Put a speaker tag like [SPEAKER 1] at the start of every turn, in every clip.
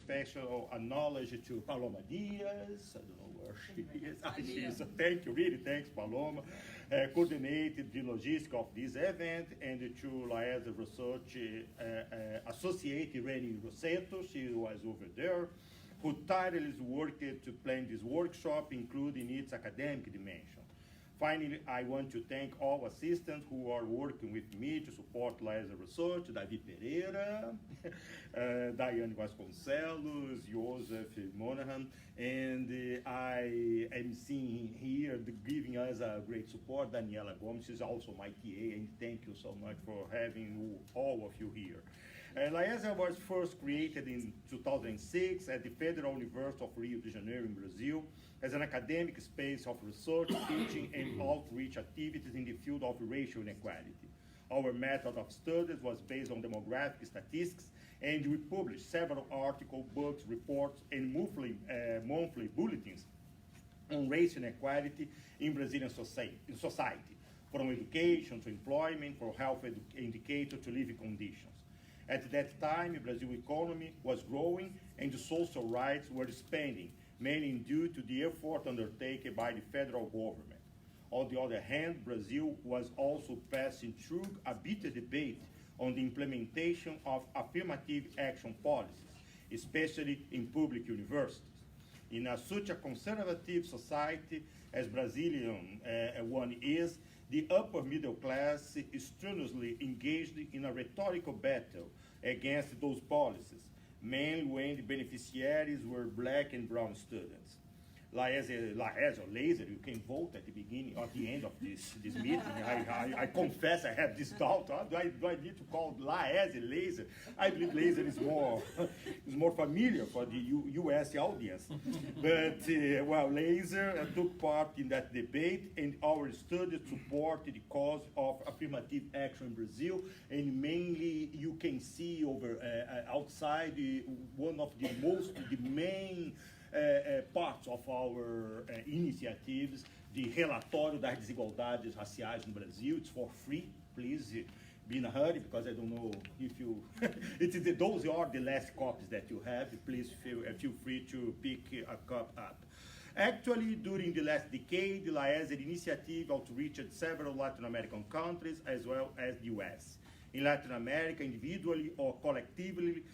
[SPEAKER 1] Special knowledge to Paloma Diaz. I don't know where she is. Ah, she is. Thank you, really. Thanks, Paloma. Coordinated the logistics of this event, and to LAESER Research Associate Irene Rossetto, she was over there, who tirelessly worked to plan this workshop, including its academic dimension. Finally, I want to thank all assistants who are working with me to support LAESER Research: David Pereira, Diane Vasconcelos, Joseph Monahan, and I am seeing here giving us a great support, Daniela Gomes is also my TA, and thank you so much for having all of you here. LAESER was first created in 2006 at the Federal University of Rio de Janeiro in Brazil as an academic space of research, teaching, and outreach activities in the field of racial inequality. Our method of studies was based on demographic statistics, and we published several articles, books, reports, and monthly bulletins on racial inequality in Brazilian society, from education to employment, from health indicator to living conditions. At that time, Brazil's economy was growing and the social rights were expanding, mainly due to the effort undertaken by the federal government. On the other hand, Brazil was also passing through a bitter debate on the implementation of affirmative action policies, especially in public universities. In such a conservative society as Brazilian one is, the upper middle class is strenuously engaged in a rhetorical battle against those policies, mainly when the beneficiaries were black and brown students. LAESER, you can vote at the beginning or the end of this meeting. I confess I have this doubt. Do I need to call LAESER? I believe LAESER is more familiar for the US audience. But, LAESER took part in that debate, and our studies support the cause of affirmative action in Brazil, and mainly you can see over outside one of the main parts of our initiatives, the Relatório das Desigualdades Raciais no Brasil. It's for free. Please be in a hurry, because I don't know if you, those are the last copies that you have. Please feel free to pick a copy up. Actually, during the last decade, the LAESER initiative outreached several Latin American countries as well as the US. In Latin America, individually or collectively,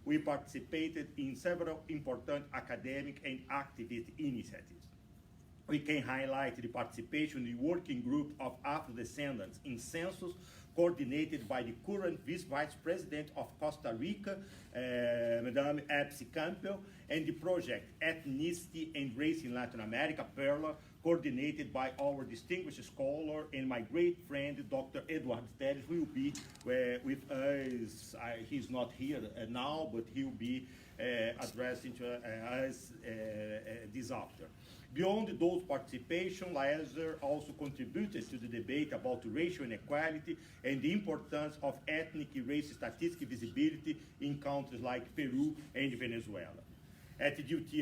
[SPEAKER 1] we participated in several important academic and activist initiatives. We can highlight the participation in the working group of Afro-descendants in Census, coordinated by the current Vice President of Costa Rica, Madame Epsi Campbell, and the project Ethnicity and Race in Latin America, PERLA, coordinated by our distinguished scholar and my great friend, Dr. Edward Teles, who will be with us. He's not here now, but he'll be addressing to us this after. Beyond those participation, LAESER also contributed to the debate about racial inequality and the importance of ethnic race statistic visibility in countries like Peru and Venezuela. At UT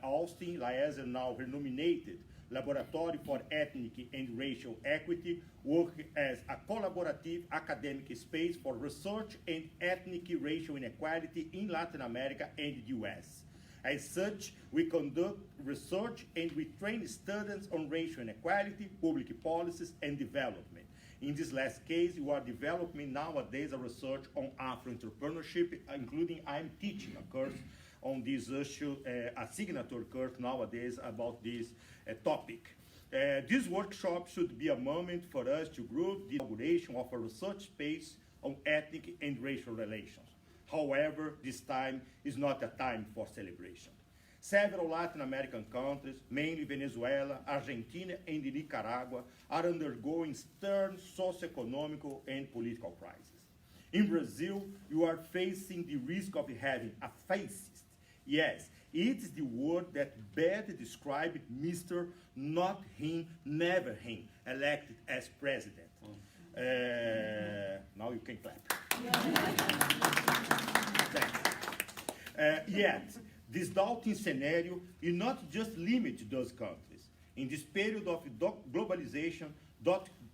[SPEAKER 1] Austin, LAESER, now renominated Laboratory for Ethnic and Racial Equity, work as a collaborative academic space for research and ethnic racial inequality in Latin America and the US. As such, we conduct research and we train students on racial inequality, public policies, and development. In this last case, we are developing nowadays a research on Afro-entrepreneurship, including I'm teaching a course on this issue, a signature course nowadays about this topic. This workshop should be a moment for us to group the inauguration of a research space on ethnic and racial relations. However, this time is not a time for celebration. Several Latin American countries, mainly Venezuela, Argentina, and Nicaragua, are undergoing stern socioeconomic and political crises. In Brazil, you are facing the risk of having a fascist. Yes, it is the word that better describes Mr. Not Him, Never Him, elected as president. Now you can clap. Yet, this daunting scenario is not just limited to those countries. In this period of globalization,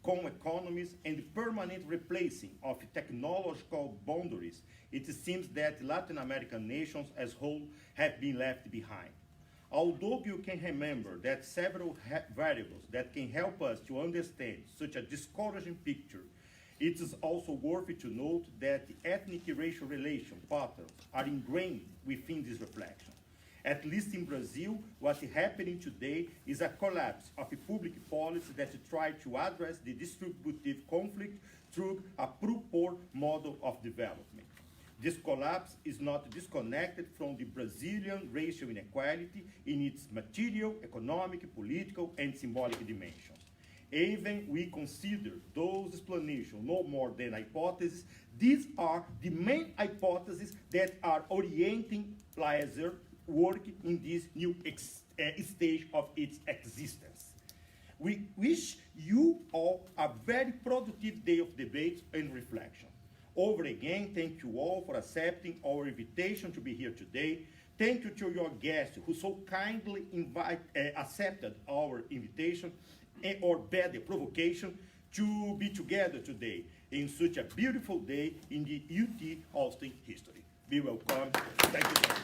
[SPEAKER 1] co-economies, and permanent replacing of technological boundaries, it seems that Latin American nations as whole have been left behind. Although you can remember that several variables that can help us to understand such a discouraging picture, it is also worthy to note that the ethnic-racial relation patterns are ingrained within this reflection. At least in Brazil, what is happening today is a collapse of a public policy that try to address the distributive conflict through a pro-poor model of development. This collapse is not disconnected from the Brazilian racial inequality in its material, economic, political, and symbolic dimensions. Even we consider those explanations no more than hypotheses, these are the main hypotheses that are orienting LAESER work in this new stage of its existence. We wish you all a very productive day of debate and reflection. Over again, thank you all for accepting our invitation to be here today. Thank you to your guests who so kindly accepted our invitation or better provocation to be together today in such a beautiful day in the UT Austin history. Be welcome. Thank you so much.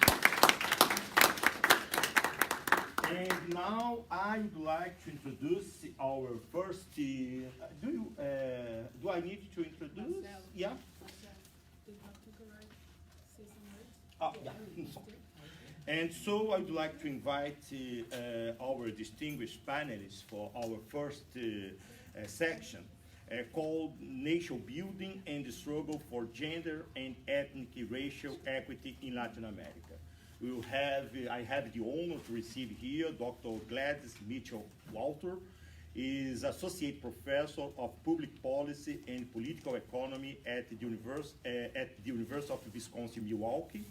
[SPEAKER 1] And now I would like to introduce our first. Do I need to introduce?
[SPEAKER 2] Marcel.
[SPEAKER 1] Yeah.
[SPEAKER 2] Marcel, do you have to say some words?
[SPEAKER 1] Yeah. And so I would like to invite our distinguished panelists for our first section called Nation Building and the Struggle for Gender and Ethnic Racial Equity in Latin America. I have the honor to receive here Dr. Gladys Mitchell-Walthour, is Associate Professor of Public Policy and Political Economy at the University of Wisconsin-Milwaukee.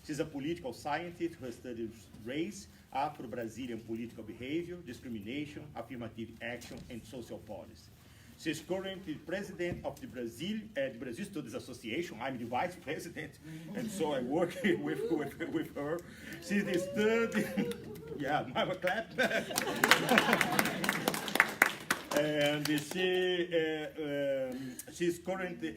[SPEAKER 1] She's a political scientist who studies race, Afro-Brazilian political behavior, discrimination, affirmative action, and social policy. She's currently president of the Brazil Studies Association. I'm the vice president, and so I work with her. She's the study, yeah, I'm a clap. And she's currently,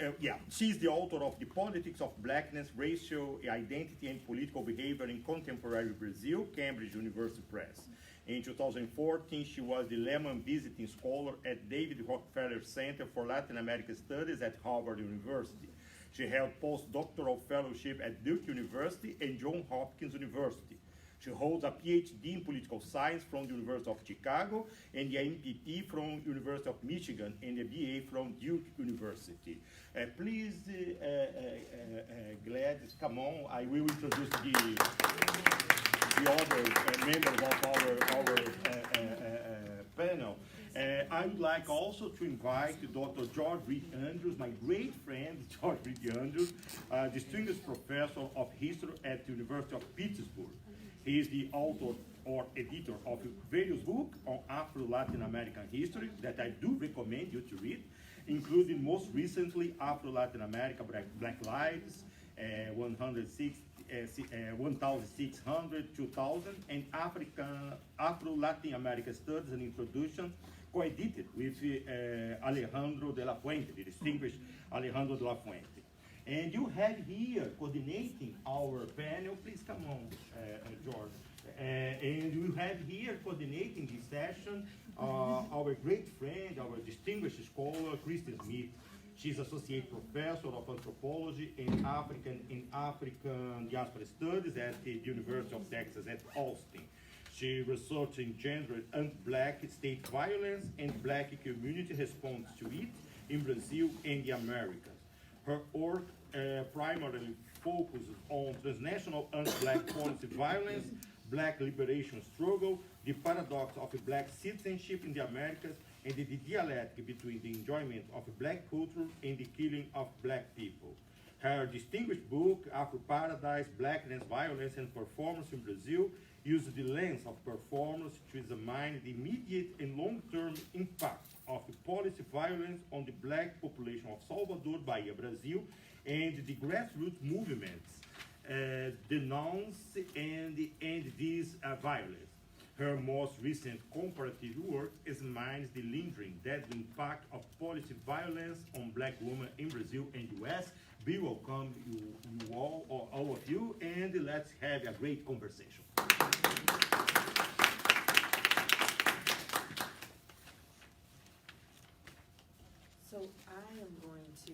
[SPEAKER 1] she's the author of The Politics of Blackness, Racial Identity and Political Behavior in Contemporary Brazil, Cambridge University Press. In 2014, she was the Lehman Visiting Scholar at David Rockefeller Center for Latin American Studies at Harvard University. She held postdoctoral fellowship at Duke University and Johns Hopkins University. She holds a PhD in political science from the University of Chicago and the MPP from University of Michigan and the BA from Duke University. Please, Gladys, come on. I will introduce the other members of our panel. I would like also to invite Dr. George Reid Andrews, my great friend, George Reid Andrews, distinguished professor of history at the University of Pittsburgh. He is the author or editor of various books on Afro-Latin American history that I do recommend you to read, including most recently Afro-Latin America Black Lives, 1600, 2000, and Afro-Latin American Studies and Introduction, co-edited with Alejandro de la Fuente, the distinguished Alejandro de la Fuente. And you have here coordinating our panel, please come on, George. And you have here coordinating this session our great friend, our distinguished scholar, Christen. She's Associate Professor of Anthropology and African Diaspora Studies at the University of Texas at Austin. She researches in gender and Black state violence and Black community response to it in Brazil and the Americas. Her work primarily focuses on transnational and Black policy violence, Black liberation struggle, the paradox of Black citizenship in the Americas, and the dialectic between the enjoyment of Black culture and the killing of Black people. Her distinguished book, Afro-Paradise, Blackness, Violence, and Performance in Brazil, uses the lens of performance to examine the immediate and long-term impact of the policy violence on the Black population of Salvador, Bahia, Brazil, and the grassroots movements denounce and end this violence. Her most recent comparative work examines the lingering deadly impact of policy violence on Black women in Brazil and US. We welcome you all of you, and let's have a great conversation.
[SPEAKER 3] So I am going to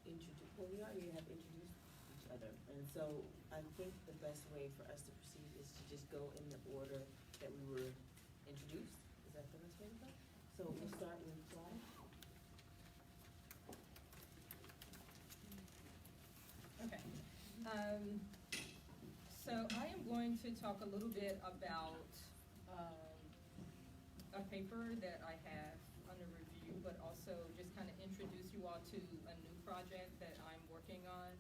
[SPEAKER 3] introduce, well, we already have introduced each other, and so I think the best way for us to proceed is to just go in the order that we were introduced. Is that the best way to go? So we'll start with Gladys.
[SPEAKER 4] Okay. So I am going to talk a little bit about a paper that I have under review, but also just kind of introduce you all to a new project that I'm working on.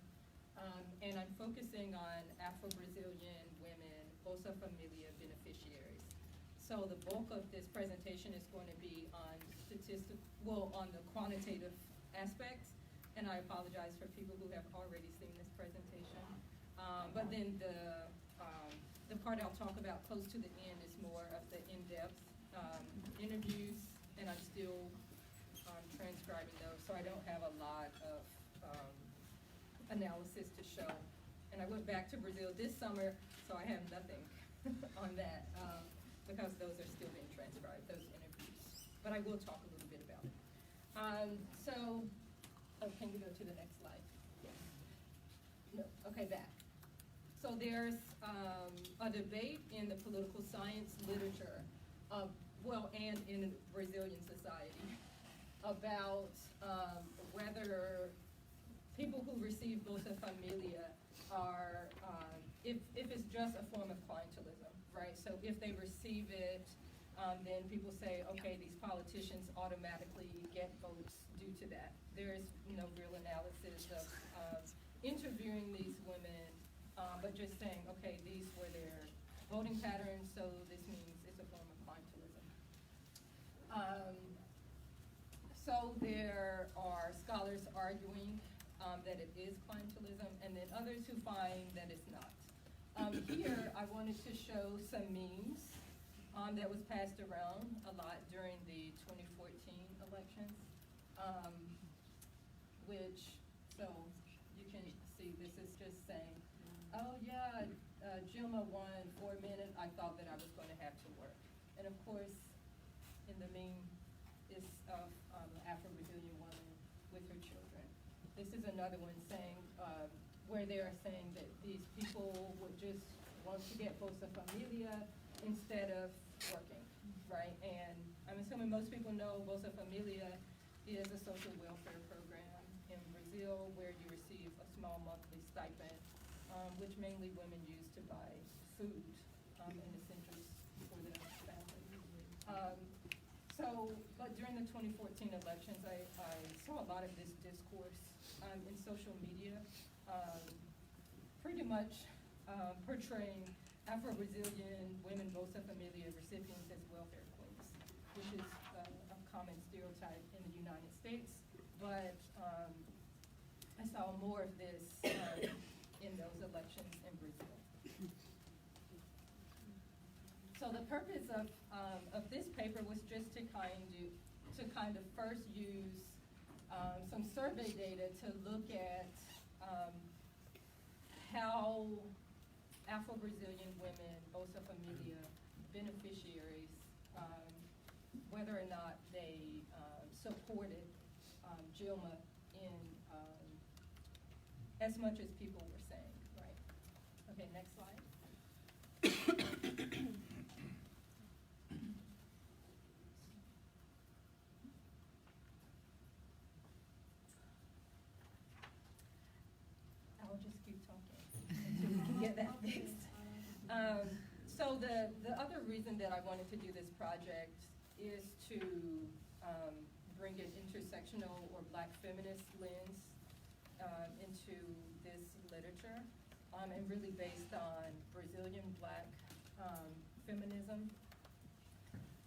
[SPEAKER 4] And I'm focusing on Afro-Brazilian women, Bolsa Familia beneficiaries. So the bulk of this presentation is going to be on on the quantitative aspects, and I apologize for people who have already seen this presentation. But then the part I'll talk about close to the end is more of the in-depth interviews, and I'm still transcribing those, so I don't have a lot of analysis to show. And I went back to Brazil this summer, so I have nothing on that because those are still being transcribed, those interviews. But I will talk a little bit about it. Can we go to the next slide? Yes. No, okay, back. So there's a debate in the political science literature, and in Brazilian society, about whether people who receive Bolsa Familia are, if it's just a form of clientelism, right? So if they receive it, then people say, okay, these politicians automatically get votes due to that. There's no real analysis of interviewing these women, but just saying, okay, these were their voting patterns, so this means it's a form of clientelism. So there are scholars arguing that it is clientelism, and then others who find that it's not. Here, I wanted to show some memes that was passed around a lot during the 2014 elections, so you can see this is just saying, oh yeah, Gilma won for a minute, I thought that I was going to have to work. And of course, in the meme is of an Afro-Brazilian woman with her children. This is another one saying, where they are saying that these people would just want to get Bolsa Familia instead of working, right? And I'm assuming most people know Bolsa Familia is a social welfare program in Brazil where you receive a small monthly stipend, which mainly women use to buy food and essentials for their family. But during the 2014 elections, I saw a lot of this discourse in social media, pretty much portraying Afro-Brazilian women Bolsa Familia recipients as welfare queens, which is a common stereotype in the United States, but I saw more of this in those elections in Brazil. So the purpose of this paper was just to kind of first use some survey data to look at how Afro-Brazilian women, Bolsa Familia beneficiaries, whether or not they supported Gilma in as much as people were saying, right? Okay, next slide. I'll just keep talking until we can get that fixed. So the other reason that I wanted to do this project is to bring an intersectional or Black feminist lens into this literature, and really based on Brazilian Black feminism,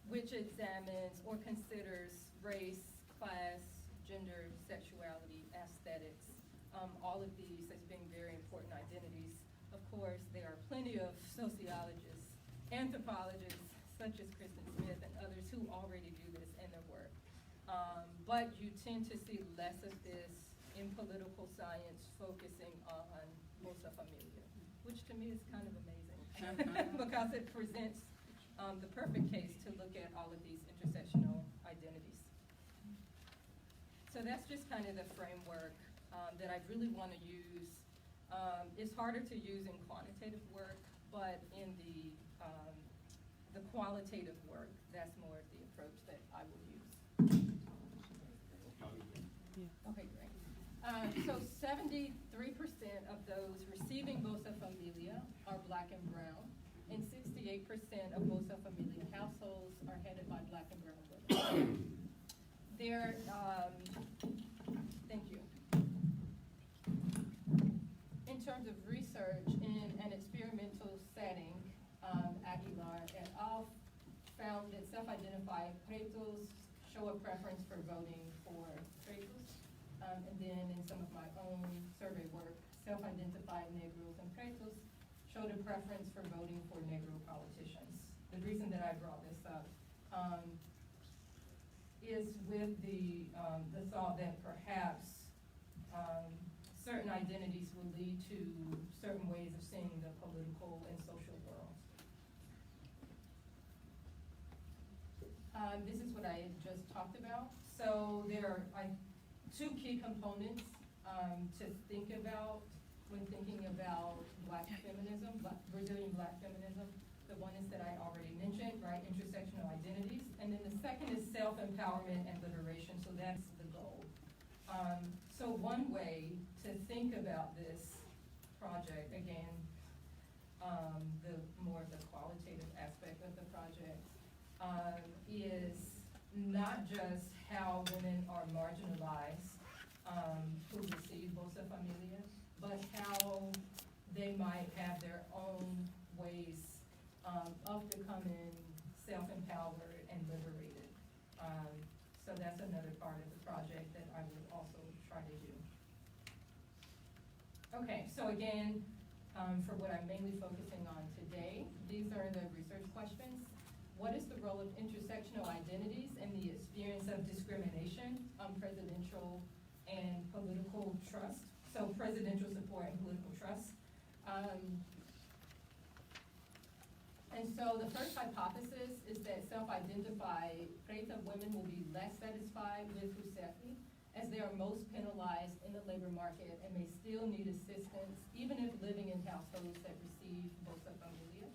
[SPEAKER 4] which examines or considers race, class, gender, sexuality, aesthetics, all of these as being very important identities. Of course, there are plenty of sociologists anthropologists such as Christen and others who already do this in their work. But you tend to see less of this in political science focusing on Bolsa Familia, which to me is kind of amazing because it presents the perfect case to look at all of these intersectional identities. So that's just kind of the framework that I really want to use. It's harder to use in quantitative work, but in the qualitative work, that's more of the approach that I will use. Okay, great. So 73% of those receiving Bolsa Familia are Black and brown, and 68% of Bolsa Familia households are headed by Black and brown women. Thank you. In terms of research in an experimental setting, Aguilar et al. Found that self-identified pretos show a preference for voting for pretos. And then in some of my own survey work, self-identified Negros and pretos showed a preference for voting for Negro politicians. The reason that I brought this up is with the thought that perhaps certain identities will lead to certain ways of seeing the political and social world. This is what I just talked about. So there are two key components to think about when thinking about Black feminism, Brazilian Black feminism. The one is that I already mentioned, right, intersectional identities. And then the second is self-empowerment and liberation, so that's the goal. So one way to think about this project, again, the more of the qualitative aspect of the project, is not just how women are marginalized who receive Bolsa Familia, but how they might have their own ways of becoming self-empowered and liberated. So that's another part of the project that I would also try to do. Okay, so again, for what I'm mainly focusing on today, these are the research questions. What is the role of intersectional identities in the experience of discrimination on presidential and political trust? So presidential support and political trust. And so the first hypothesis is that self-identified Preta women will be less satisfied with Rousseff, as they are most penalized in the labor market and may still need assistance, even if living in households that receive Bolsa Familia.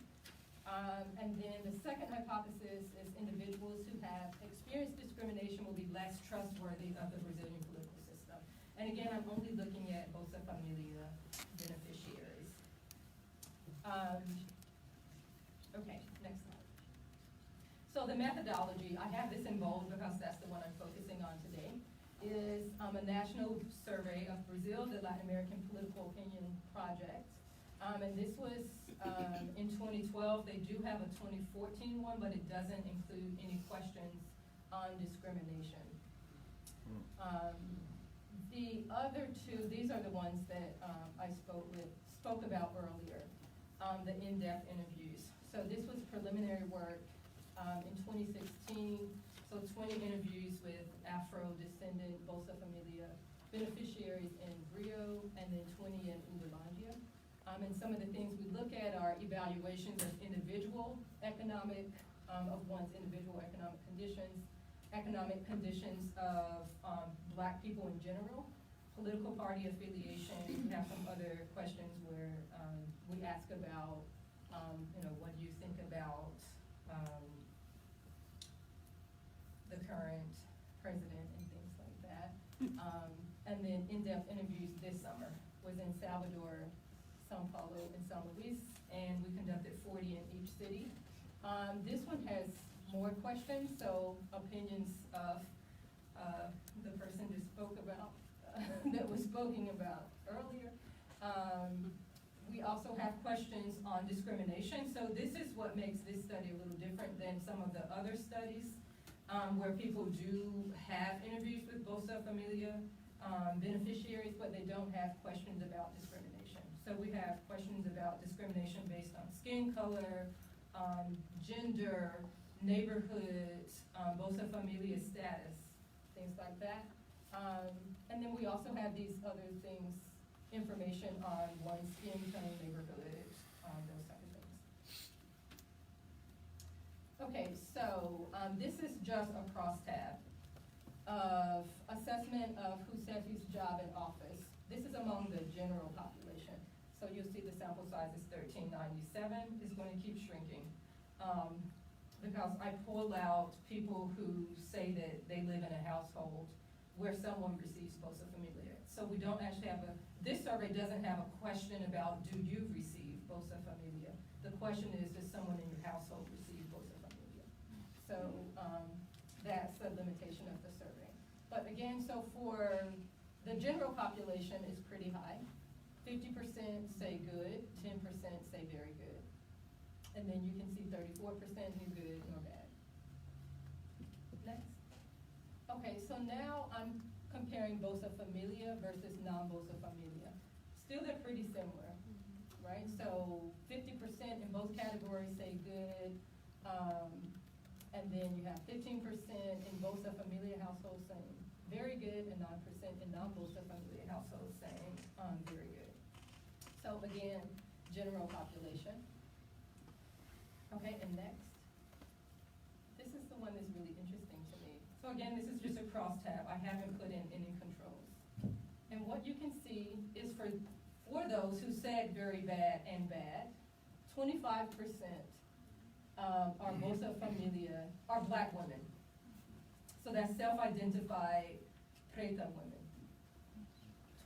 [SPEAKER 4] And then the second hypothesis is individuals who have experienced discrimination will be less trustworthy of the Brazilian political system. And again, I'm only looking at Bolsa Familia beneficiaries. Okay, next slide. So the methodology, I have this in bold because that's the one I'm focusing on today, is a national survey of Brazil, the Latin American Political Opinion Project. And this was in 2012. They do have a 2014 one, but it doesn't include any questions on discrimination. The other two, these are the ones that I spoke about earlier, the in-depth interviews. So this was preliminary work in 2016. So 20 interviews with Afro-descendant Bolsa Familia beneficiaries in Rio, and then 20 in Uberlândia. And some of the things we look at are evaluations of individual economic, of one's individual economic conditions of Black people in general, political party affiliation. We have some other questions where we ask about, what do you think about the current president and things like that. And then in-depth interviews this summer was in Salvador, Sao Paulo, and San Luis, and we conducted 40 in each city. This one has more questions, so opinions of the person just spoke about, that was spoken about earlier. We also have questions on discrimination. So this is what makes this study a little different than some of the other studies where people do have interviews with Bolsa Familia beneficiaries, but they don't have questions about discrimination. So we have questions about discrimination based on skin color, gender, neighborhood, Bolsa Familia status, things like that. And then we also have these other things, information on one's skin tone, neighborhood, those type of things. Okay, so this is just a crosstab of assessment of who said whose job in office. This is among the general population. So you'll see the sample size is 1397. It's going to keep shrinking because I pull out people who say that they live in a household where someone receives Bolsa Familia. So we don't actually have this survey doesn't have a question about do you receive Bolsa Familia. The question is, does someone in your household receive Bolsa Familia? So that's the limitation of the survey. But again, so for the general population is pretty high. 50% say good, 10% say very good. And then you can see 34% who good or bad. Next. Okay, so now I'm comparing Bolsa Familia versus non-Bolsa Familia. Still they're pretty similar, right? So 50% in both categories say good, and then you have 15% in Bolsa Familia households saying very good, and 9% in non-Bolsa Familia households saying very good. So again, general population. Okay, and next. This is the one that's really interesting to me. So again, this is just a crosstab. I haven't put in any controls. And what you can see is for those who said very bad and bad, 25% are Bolsa Familia, are black women. So that's self-identified preta women.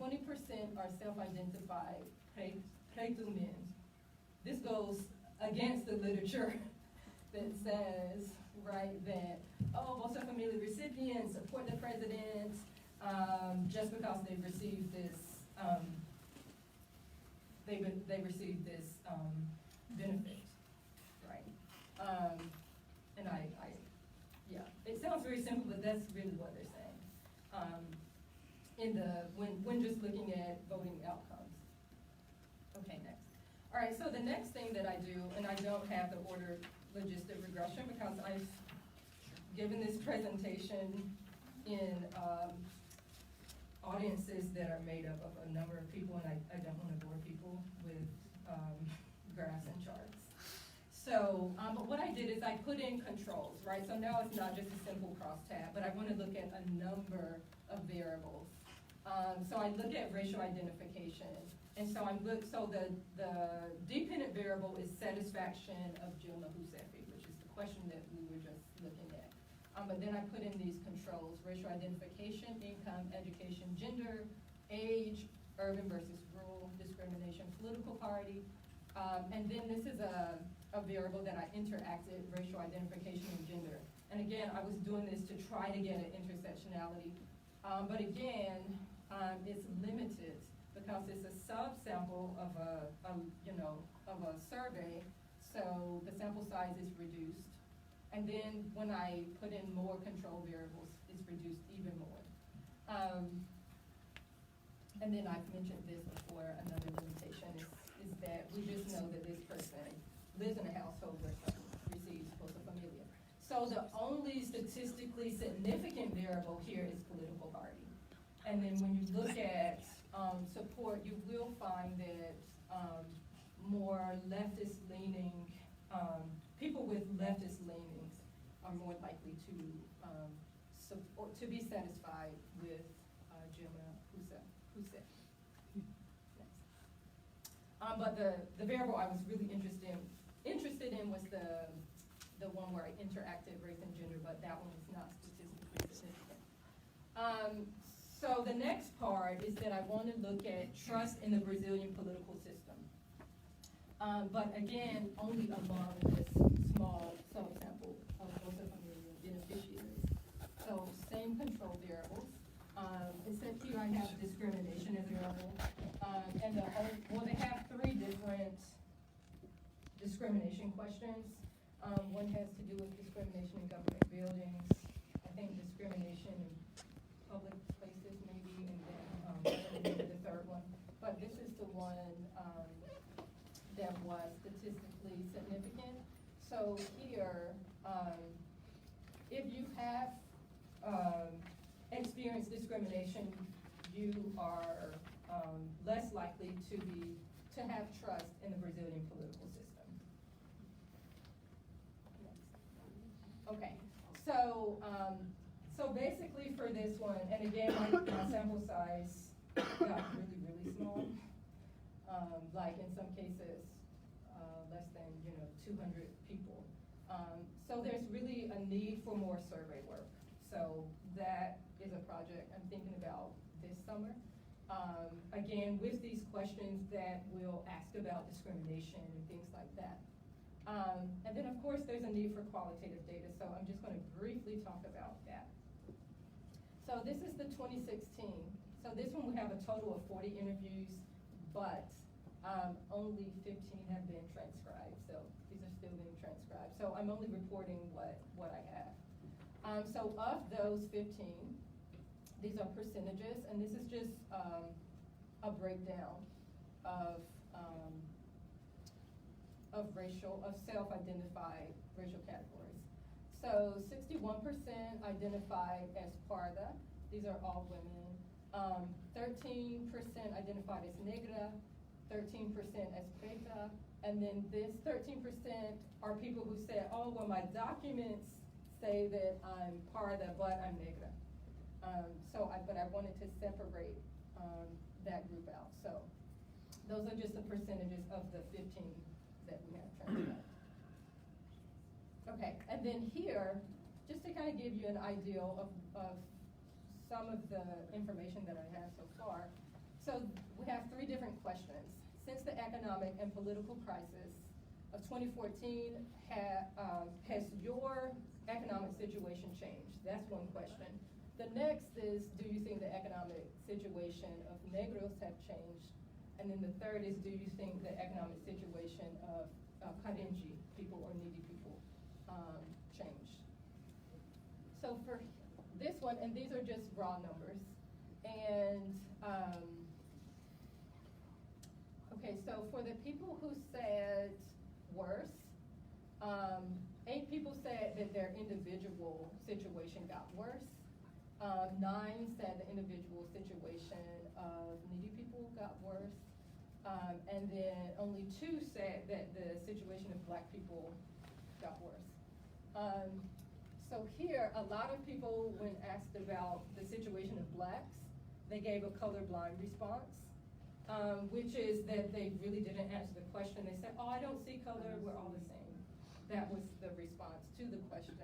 [SPEAKER 4] 20% are self-identified preto men. This goes against the literature that says, right, that, oh, Bolsa Familia recipients support the president just because they received this, they received this benefit, right? And yeah, it sounds very simple, but that's really what they're saying. When just looking at voting outcomes. Okay, next. All right, so the next thing that I do, and I don't have the order logistic regression because I've given this presentation in audiences that are made up of a number of people, and I don't want to bore people with graphs and charts. So, but what I did is I put in controls, right? So now it's not just a simple crosstab, but I want to look at a number of variables. So I look at racial identification. And so so the dependent variable is satisfaction of Gilma Husefi, which is the question that we were just looking at. But then I put in these controls: racial identification, income, education, gender, age, urban versus rural, discrimination, political party. And then this is a variable that I interacted, racial identification and gender. And again, I was doing this to try to get an intersectionality. But again, it's limited because it's a subsample of a survey, so the sample size is reduced. And then when I put in more control variables, it's reduced even more. And then I've mentioned this before, another limitation is that we just know that this person lives in a household where someone receives Bolsa Familia. So the only statistically significant variable here is political party. And then when you look at support, you will find that more leftist-leaning, people with leftist leanings are more likely to support, to be satisfied with Gilma Husefi. But the variable I was really interested in was the one where I interacted race and gender, but that one is not statistically significant. So the next part is that I want to look at trust in the Brazilian political system. But again, only among this small subsample of Bolsa Familia beneficiaries. So same control variables. Except here I have discrimination as a variable. And they have 3 different discrimination questions. One has to do with discrimination in government buildings. I think discrimination in public places maybe, and then the third one. But this is the one that was statistically significant. So here, if you have experienced discrimination, you are less likely to have trust in the Brazilian political system. Okay, so so basically for this one, and again, my sample size got really small. Like in some cases, less than 200 people. So there's really a need for more survey work. So that is a project I'm thinking about this summer. Again, with these questions that will ask about discrimination and things like that. And then of course there's a need for qualitative data, so I'm just going to briefly talk about that. So this is the 2016. So this one we have a total of 40 interviews, but only 15 have been transcribed, so these are still being transcribed. So I'm only reporting what I have. So of those 15, these are percentages, and this is just a breakdown of self-identified racial categories. So 61% identified as Parda. These are all women. 13% identified as Negra. 13% as Preta, and then this 13% are people who said, oh, well, my documents say that I'm Parda, but I'm Negra. But I wanted to separate that group out. So those are just the percentages of the 15 that we have transcribed. Okay, and then here, just to kind of give you an idea of some of the information that I have so far. So we have 3 different questions. Since the economic and political crisis of 2014, has your economic situation changed? That's one question. The next is, do you think the economic situation of Negros have changed? And then the third is, do you think the economic situation of Karenji people or needy people changed? So for this one, and these are just raw numbers, and okay, so for the people who said worse, 8 people said that their individual situation got worse. 9 said the individual situation of needy people got worse. And then only 2 said that the situation of Black people got worse. So here, a lot of people, when asked about the situation of Blacks, they gave a colorblind response. Which is that they really didn't answer the question. They said, oh, I don't see color, we're all the same. That was the response to the question.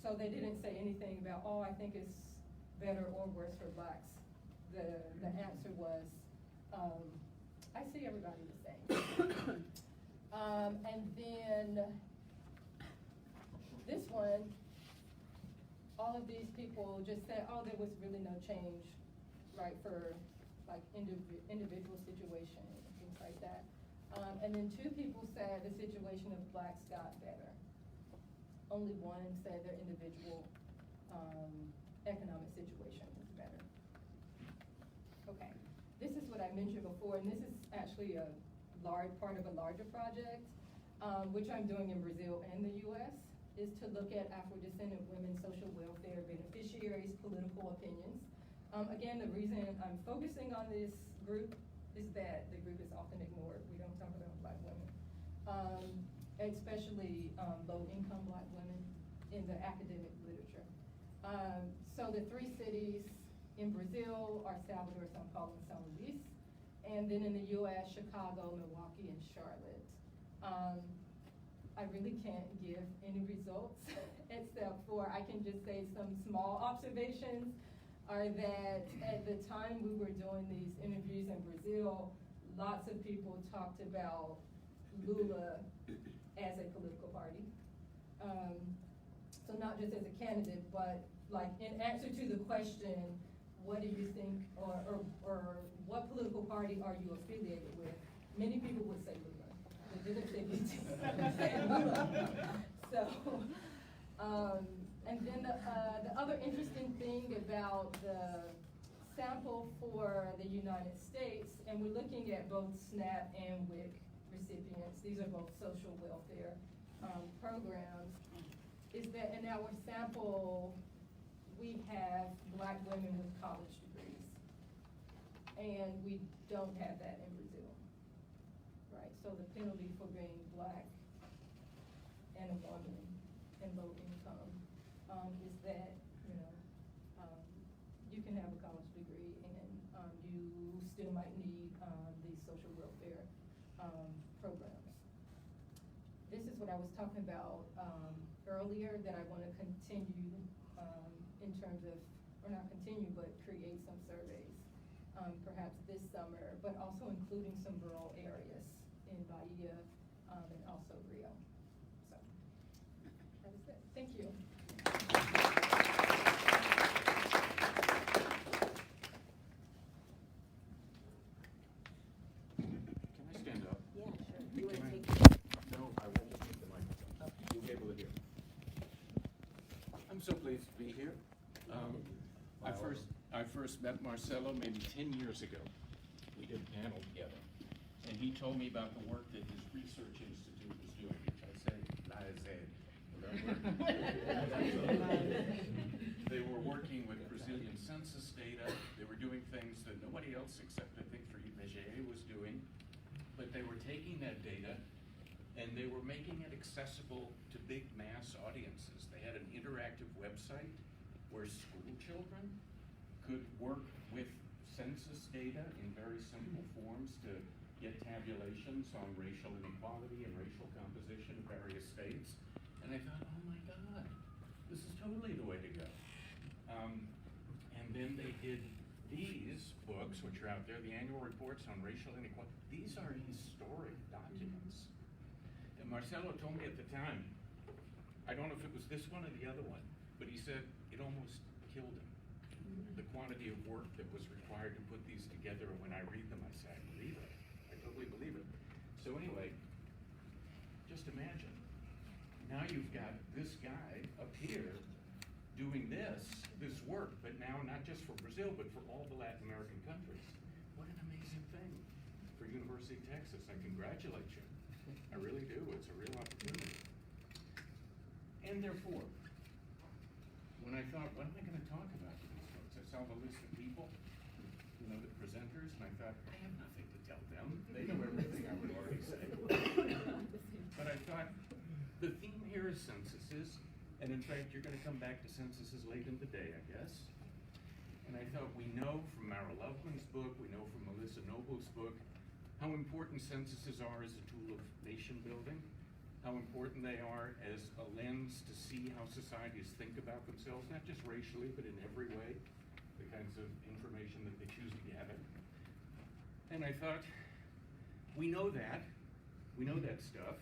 [SPEAKER 4] So they didn't say anything about, oh, I think it's better or worse for Blacks. The answer was, I see everybody the same. And then this one, all of these people just said, oh, there was really no change, right, for like individual situation and things like that. And then 2 people said the situation of Blacks got better. Only 1 said their individual economic situation was better. Okay, this is what I mentioned before, and this is actually a large part of a larger project, which I'm doing in Brazil and the US, is to look at Afro-descendant women's social welfare beneficiaries' political opinions. Again, the reason I'm focusing on this group is that the group is often ignored. We don't talk about Black women, especially low-income Black women in the academic literature. So the 3 cities in Brazil are Salvador, São Paulo, and São Luís. And then in the US, Chicago, Milwaukee, and Charlotte. I really can't give any results except for I can just say some small observations are that at the time we were doing these interviews in Brazil, lots of people talked about Lula as a political party. So not just as a candidate, but like in answer to the question, what do you think, or what political party are you affiliated with? Many people would say Lula. They didn't say BT, they said Lula. So, and then the other interesting thing about the sample for the United States, and we're looking at both SNAP and WIC recipients. These are both social welfare programs is that in our sample, we have Black women with college degrees. And we don't have that in Brazil, right? So the penalty for being Black and a woman and low income is that, you can have a college degree and you still might need these social welfare programs. This is what I was talking about earlier, that I want to continue in terms of, or not continue, but create some surveys, perhaps this summer, but also including some rural areas in Bahia and also Rio. So that is it. Thank you.
[SPEAKER 5] Can I stand up?
[SPEAKER 3] Yeah, sure. You
[SPEAKER 5] Can
[SPEAKER 3] wanna
[SPEAKER 5] I-
[SPEAKER 3] take?
[SPEAKER 5] No, I won't take the microphone. You'll be able to hear. I'm so pleased to be here. I first met Marcelo maybe 10 years ago. We did a panel together, and he told me about the work that his research institute was doing, which I say, LAESER. They were working with Brazilian census data. They were doing things that nobody else except I think for IBGE was doing, but they were taking that data and they were making it accessible to big mass audiences. They had an interactive website where school children could work with census data in very simple forms to get tabulations on racial inequality and racial composition of various states. And I thought, oh my God, this is totally the way to go. And then they did these books, which are out there, the annual reports on racial inequality. These are historic documents. And Marcelo told me at the time, I don't know if it was this one or the other one, but he said it almost killed him. The quantity of work that was required to put these together, and when I read them, I say, I believe it. I totally believe it. So anyway, just imagine, now you've got this guy up here doing this work, but now not just for Brazil, but for all the Latin American countries. What an amazing thing for University of Texas. I congratulate you. I really do. It's a real opportunity. And therefore, when I thought, what am I going to talk about to these folks? I saw the list of people, the presenters, and I thought, I have nothing to tell them. They know everything I would already say. But I thought, the theme here is censuses, and in fact, you're going to come back to censuses late in the day, I guess. And I thought, we know from Mara Loveman's book, we know from Melissa Noble's book, how important censuses are as a tool of nation building, how important they are as a lens to see how societies think about themselves, not just racially, but in every way, the kinds of information that they choose to gather. And I thought, we know that stuff,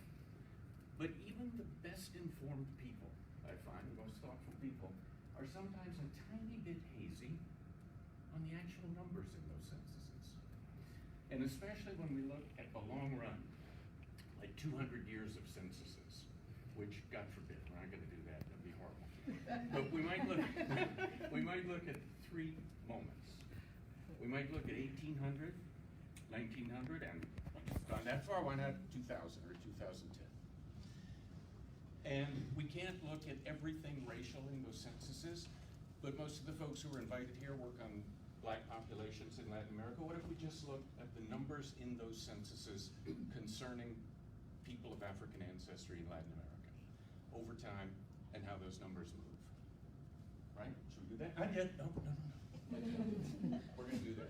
[SPEAKER 5] but even the best informed people, I find, the most thoughtful people, are sometimes a tiny bit hazy on the actual numbers in those censuses. And especially when we look at the long run, like 200 years of censuses, which, God forbid, we're not gonna do that, that'd be horrible. But we might look at 3 moments. We might look at 1800, 1900, and gone that far, why not 2000 or 2010? And we can't look at everything racial in those censuses, but most of the folks who are invited here work on Black populations in Latin America. What if we just look at the numbers in those censuses concerning people of African ancestry in Latin America over time and how those numbers move? Right? Should we do that? Not yet. No. We're gonna do that.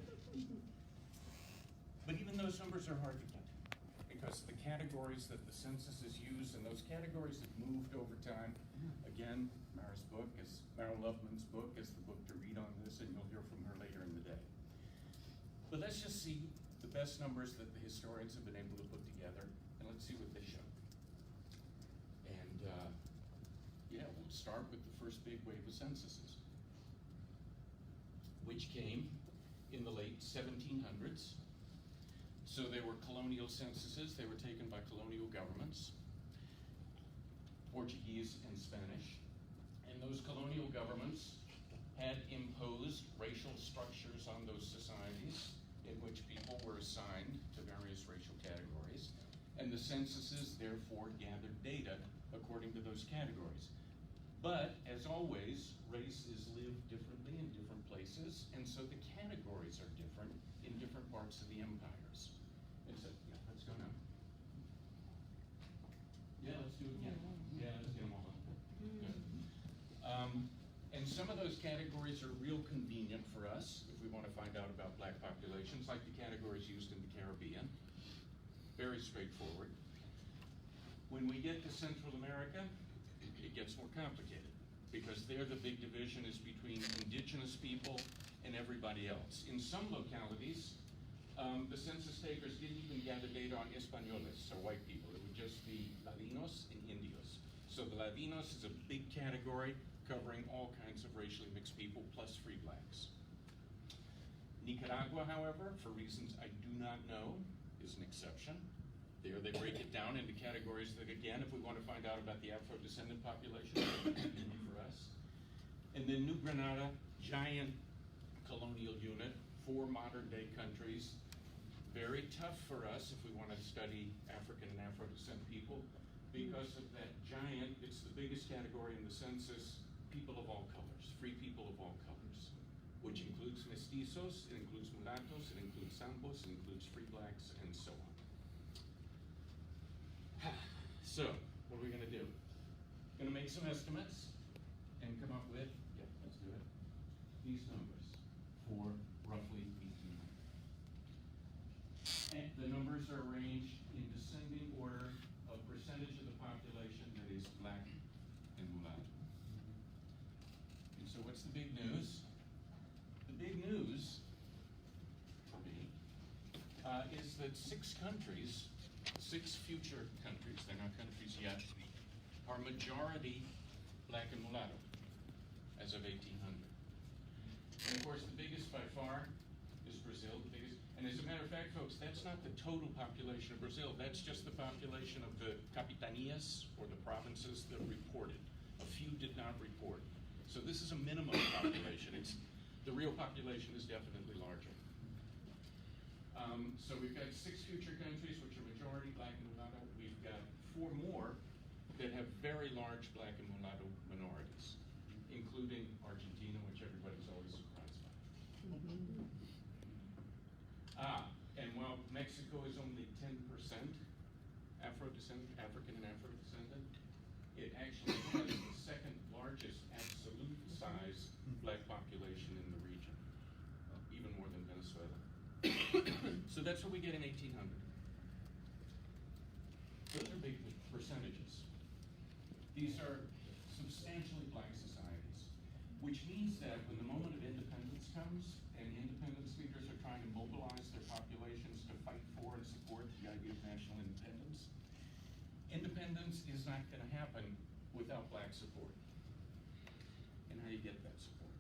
[SPEAKER 5] But even those numbers are hard to get because the categories that the censuses use and those categories have moved over time. Again, Mara Loveman's book is the book to read on this, and you'll hear from her later in the day. But let's just see the best numbers that the historians have been able to put together, and let's see what they show. And we'll start with the first big wave of censuses, which came in the late 1700s. So they were colonial censuses. They were taken by colonial governments, Portuguese and Spanish. And those colonial governments had imposed racial structures on those societies in which people were assigned to various racial categories. And the censuses therefore gathered data according to those categories. But as always, race is lived differently in different places, and so the categories are different in different parts of the empires. And so, yeah, let's go now. Yeah, let's do it again. Yeah, let's get them all up. Good. And some of those categories are real convenient for us if we want to find out about black populations, like the categories used in the Caribbean. Very straightforward. When we get to Central America, it gets more complicated, because there the big division is between indigenous people and everybody else. In some localities, the census takers didn't even gather data on españoles, or white people. It would just be Ladinos and Indios. So the Ladinos is a big category covering all kinds of racially mixed people, plus free blacks. Nicaragua, however, for reasons I do not know, is an exception. There they break it down into categories that, again, if we want to find out about the Afro-descendant population, it's for us. And then New Granada, giant colonial unit, 4 modern-day countries. Very tough for us if we want to study African and Afro-descent people, because of that giant, it's the biggest category in the census, people of all colors, free people of all colors, which includes mestizos, it includes mulattos, it includes zambos, it includes free blacks, and so on. So, what are we gonna do? Gonna make some estimates and come up with, yep, let's do it, these numbers for roughly 1800. And the numbers are arranged in descending order of percentage of the population that is black and mulatto. And so what's the big news? The big news for me is that 6 countries, 6 future countries, they're not countries yet, are majority black and mulatto as of 1800. And of course, the biggest by far is Brazil, the biggest. And as a matter of fact, folks, that's not the total population of Brazil. That's just the population of the capitanias, or the provinces that reported. A few did not report. So this is a minimum population. The real population is definitely larger. So we've got 6 future countries which are majority black and mulatto. We've got 4 more that have very large black and mulatto minorities, including Argentina, which everybody's always surprised by. And while Mexico is only 10% Afro-descendant, African and Afro-descendant, it actually has the 2nd largest absolute size black population in the region, even more than Venezuela. So that's what we get in 1800. Those are big percentages. These are substantially black societies, which means that when the moment of independence comes, and independence leaders are trying to mobilize their populations to fight for and support the idea of national independence, independence is not going to happen without black support. And how do you get that support?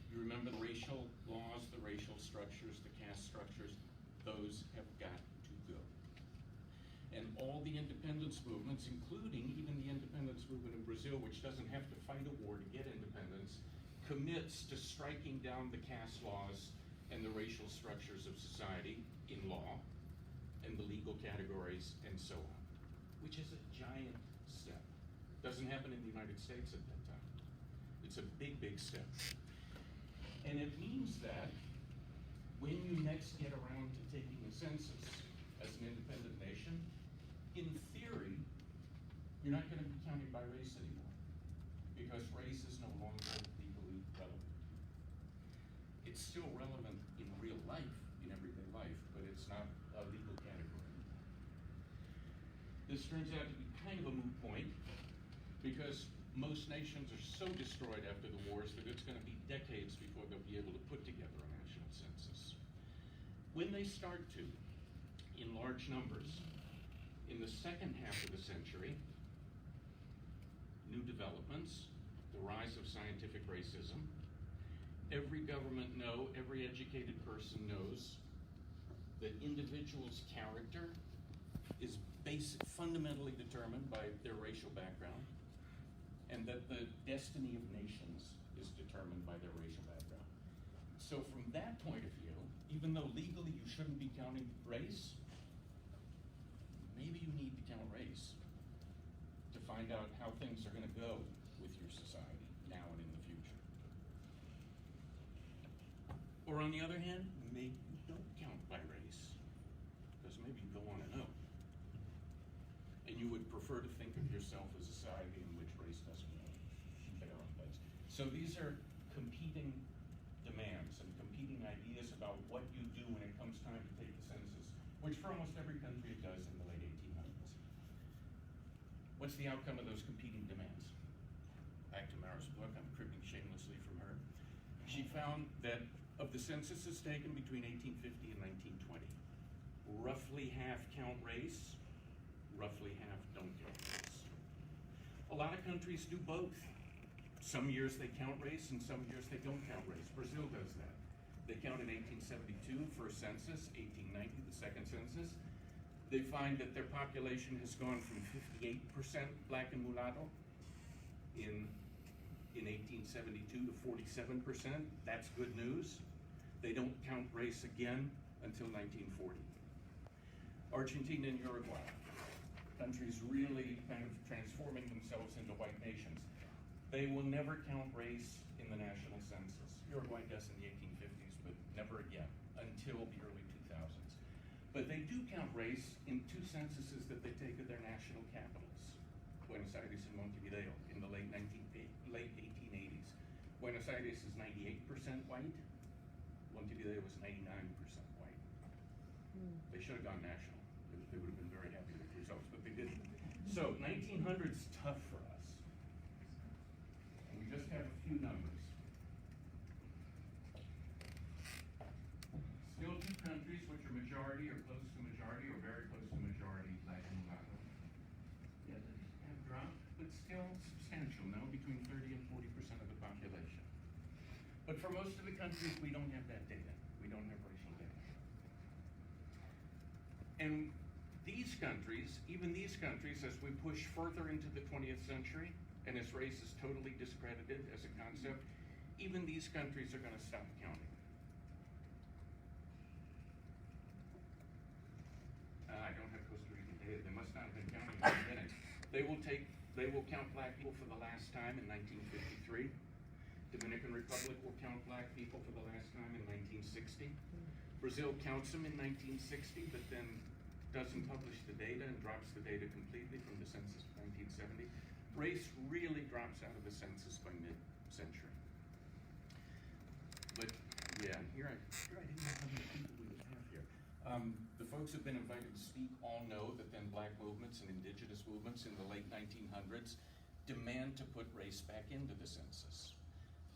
[SPEAKER 5] You remember the racial laws, the racial structures, the caste structures, those have got to go. And all the independence movements, including even the independence movement in Brazil, which doesn't have to fight a war to get independence, commits to striking down the caste laws and the racial structures of society in law and the legal categories and so on, which is a giant step. Doesn't happen in the United States at that time. It's a big, big step. And it means that when you next get around to taking a census as an independent nation, in theory, you're not going to be counted by race anymore, because race is no longer legally relevant. It's still relevant in real life, in everyday life, but it's not a legal category. This turns out to be kind of a moot point, because most nations are so destroyed after the wars that it's going to be decades before they'll be able to put together a national census. When they start to, in large numbers, in the 2nd half of the century, new developments, the rise of scientific racism, every government every educated person knows that individuals' character is fundamentally determined by their racial background, and that the destiny of nations is determined by their racial background. So from that point of view, even though legally you shouldn't be counting race, count race to find out how things are going to go with your society now and in the future. Or on the other hand, maybe you don't count by race, because maybe you go on an oath. And you would prefer to think of yourself as a society in which race doesn't take on place. So these are competing demands and competing ideas about what you do when it comes time to take the census, which for almost every country it does in the late 1800s. What's the outcome of those competing demands? Back to Mara's book, I'm cribbing shamelessly from her. She found that of the censuses taken between 1850 and 1920, roughly half count race, roughly half don't count race. A lot of countries do both. Some years they count race and some years they don't count race. Brazil does that. They count in 1872, first census, 1890, the second census. They find that their population has gone from 58% black and mulatto in 1872 to 47%. That's good news. They don't count race again until 1940. Argentina and Uruguay, countries really kind of transforming themselves into white nations. They will never count race in the national census. Uruguay does in the 1850s, but never again until the early 2000s. But they do count race in two censuses that they take of their national capitals, Buenos Aires and Montevideo, in the late 1880s. Buenos Aires is 98% white. Montevideo was 99% white. They should have gone national. They would have been very happy with the results, but they didn't. So 1900's tough for us. And we just have a few numbers. Still two countries which are majority or close to majority or very close to majority, black and mulatto. Yeah, they have dropped, but still substantial now, between 30 and 40% of the population. But for most of the countries, we don't have that data. We don't have racial data. And these countries, even these countries, as we push further into the 20th century, and as race is totally discredited as a concept, even these countries are going to stop counting. I don't have Costa Rican data. They must not have been counting in the beginning. They will count black people for the last time in 1953. Dominican Republic will count black people for the last time in 1960. Brazil counts them in 1960, but then doesn't publish the data and drops the data completely from the census of 1970. Race really drops out of the census by mid-century. But yeah, here I didn't know how many people we would have here. The folks who've been invited to speak all know that then black movements and indigenous movements in the late 1900s demand to put race back into the census.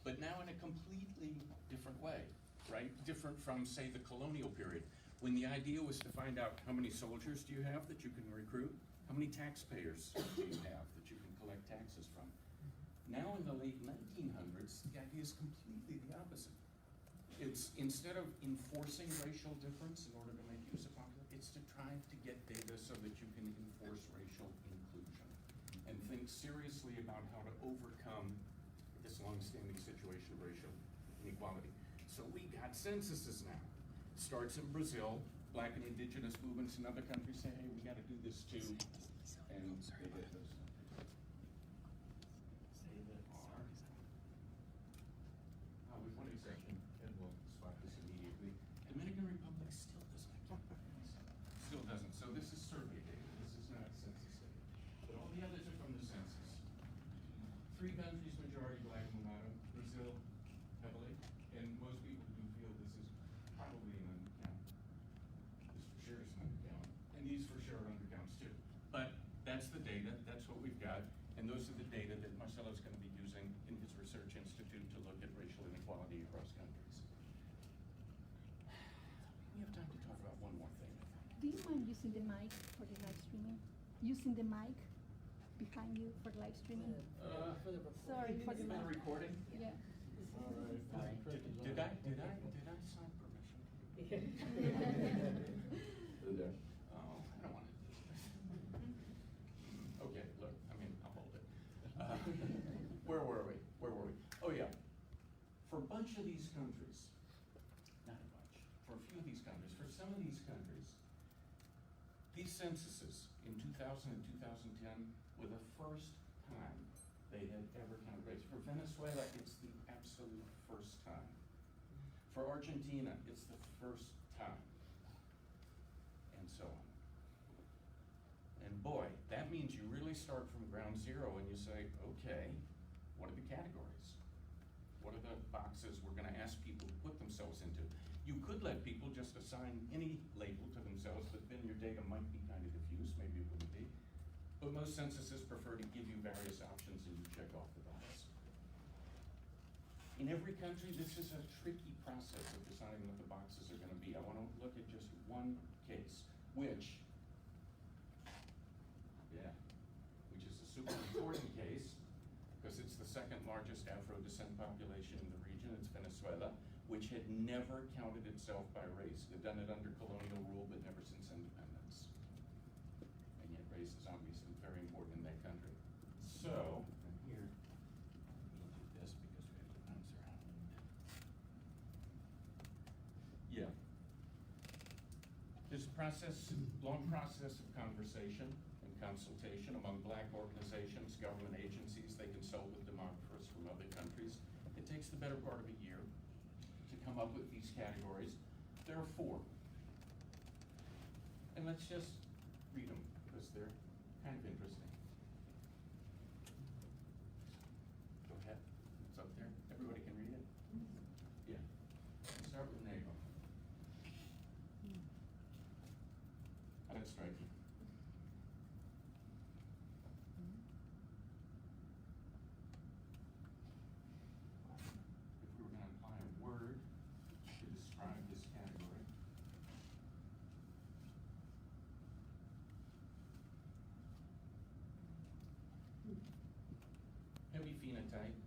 [SPEAKER 5] But now in a completely different way, right? Different from, say, the colonial period, when the idea was to find out how many soldiers do you have that you can recruit, how many taxpayers do you have that you can collect taxes from. Now in the late 1900s, the idea is completely the opposite. It's, instead of enforcing racial difference in order to make use of population, it's to try to get data so that you can enforce racial inclusion and think seriously about how to overcome this long-standing situation of racial inequality. So we got censuses now. Starts in Brazil, black and indigenous movements in other countries say, hey, we gotta do this too. And they did those. With one exception, and we'll spot this immediately, Dominican Republic still doesn't count black. Still doesn't. So this is survey data. This is not census data. But all the others are from the census. 3 countries, majority black and mulatto. Brazil, heavily. And most people do feel this is probably an undercount. This for sure is an undercount. And these for sure are undercounts too. But that's the data. That's what we've got. And those are the data that Marcelo's going to be using in his research institute to look at racial inequality across countries. We have time to talk about one more thing.
[SPEAKER 6] Do you mind using the mic for the live streaming? Using the mic behind you for live streaming?
[SPEAKER 3] For the recording.
[SPEAKER 6] Sorry for the mic.
[SPEAKER 5] Recording?
[SPEAKER 6] Yeah.
[SPEAKER 1] All right.
[SPEAKER 6] Sorry.
[SPEAKER 5] Did I sign permission? Oh, I don't want to do this. Okay, look, I mean, I'll hold it. Where were we? Oh yeah. For a bunch of these countries, not a bunch, for a few of these countries, for some of these countries, These censuses in 2000 and 2010 were the first time they had ever counted race. For Venezuela, it's the absolute first time. For Argentina, it's the first time. And so on. And boy, that means you really start from ground zero and you say, okay, what are the categories? What are the boxes we're gonna ask people to put themselves into? You could let people just assign any label to themselves, but then your data might be kind of diffuse, maybe it wouldn't be. But most censuses prefer to give you various options and you check off the box. In every country, this is a tricky process of deciding what the boxes are gonna be. I wanna look at just one case, which is a super important case, because it's the second largest Afro-descent population in the region. It's Venezuela, which had never counted itself by race. They'd done it under colonial rule, but never since independence. And yet race is obviously very important in that country. So, and here, let me do this because we have to bounce around. Yeah. There's a process, long process of conversation and consultation among Black organizations, government agencies. They consult with demographers from other countries. It takes the better part of a year to come up with these categories. There are 4. And let's just read them because they're kind of interesting. Go ahead, it's up there. Everybody can read it? Yeah. Let's start with Negro. How did it strike you? If we were going to apply a word to describe this category, heavy phenotype,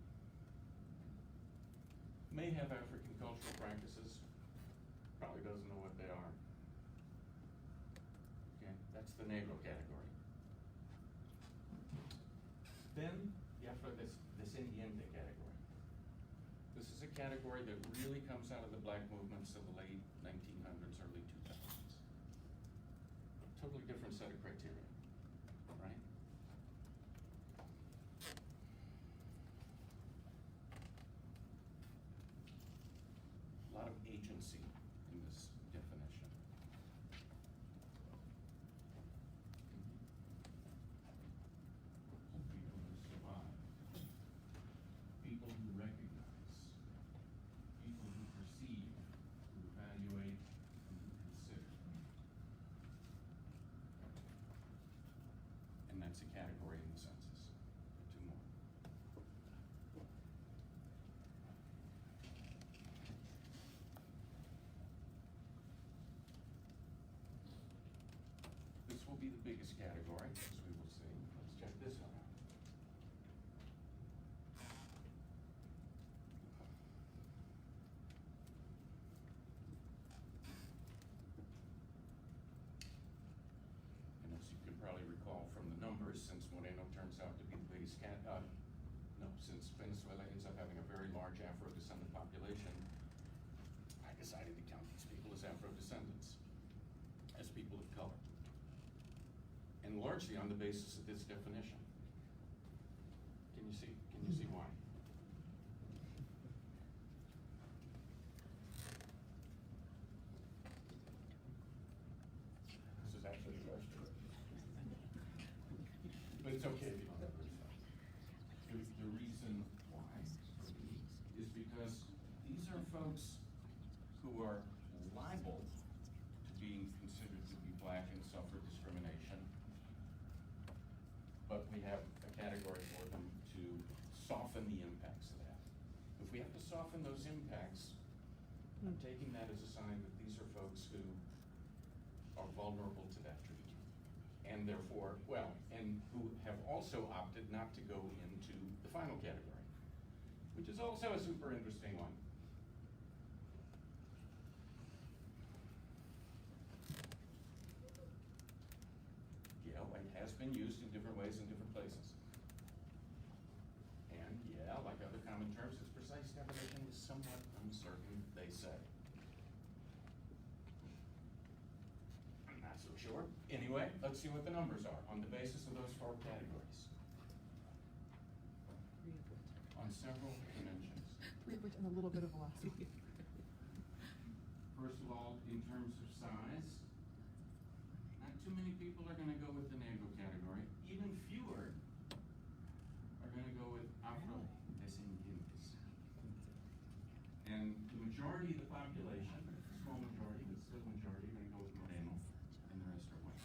[SPEAKER 5] may have African cultural practices, probably doesn't know what they are. Okay, that's the Negro category. Then the Afro-descendant category. This is a category that really comes out of the Black movements of the late 1900s, early 2000s. Totally different set of criteria, right? A lot of agency in this definition. People who survive, people who recognize, people who perceive, who evaluate, and who consider. And that's a category in the census. 2 more. This will be the biggest category, as we will see. Let's check this one out. And as you can probably recall from the numbers, since Moreno turns out to be the biggest since Venezuela ends up having a very large Afro-descendant population, I decided to count these people as Afro-descendants, as people of color. And largely on the basis of this definition. Can you see why? This is actually a question. But it's okay if you don't have this stuff. The reason why is because these are folks who are liable to being considered to be Black and suffer discrimination. But we have a category for them to soften the impacts of that. If we have to soften those impacts, I'm taking that as a sign that these are folks who are vulnerable to that treatment. And therefore, and who have also opted not to go into the final category, which is also a super interesting one. Yeah, white has been used in different ways in different places. And yeah, like other common terms, its precise definition is somewhat uncertain, they say. I'm not so sure. Anyway, let's see what the numbers are on the basis of those 4 categories. On several dimensions.
[SPEAKER 2] And a little bit of a last one.
[SPEAKER 5] First of all, in terms of size, not too many people are gonna go with the Negro category. Even fewer are gonna go with Afro-Descendants. And the majority of the population, small majority, but still majority, are gonna go with Moreno, and the rest are white.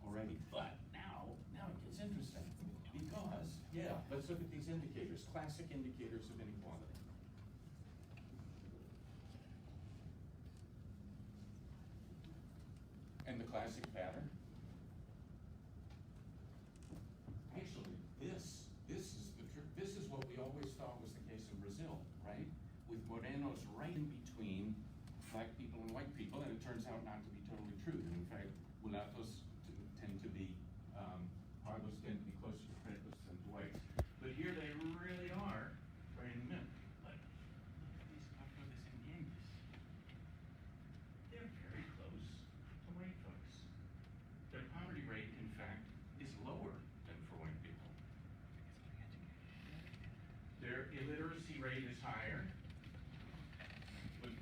[SPEAKER 5] Already, but now it gets interesting, because, yeah, let's look at these indicators, classic indicators of inequality. And the classic pattern. Actually, this is what we always thought was the case in Brazil, right? With Morenos right in between black people and white people, and it turns out not to be totally true. In fact, mulattoes tend to be, pardos tend to be closer to pretos than to whites. But here they really are right in the middle. But look at these Afro-Descendants. They're very close to white folks. Their poverty rate, in fact, is lower than for white people. Their illiteracy rate is higher, but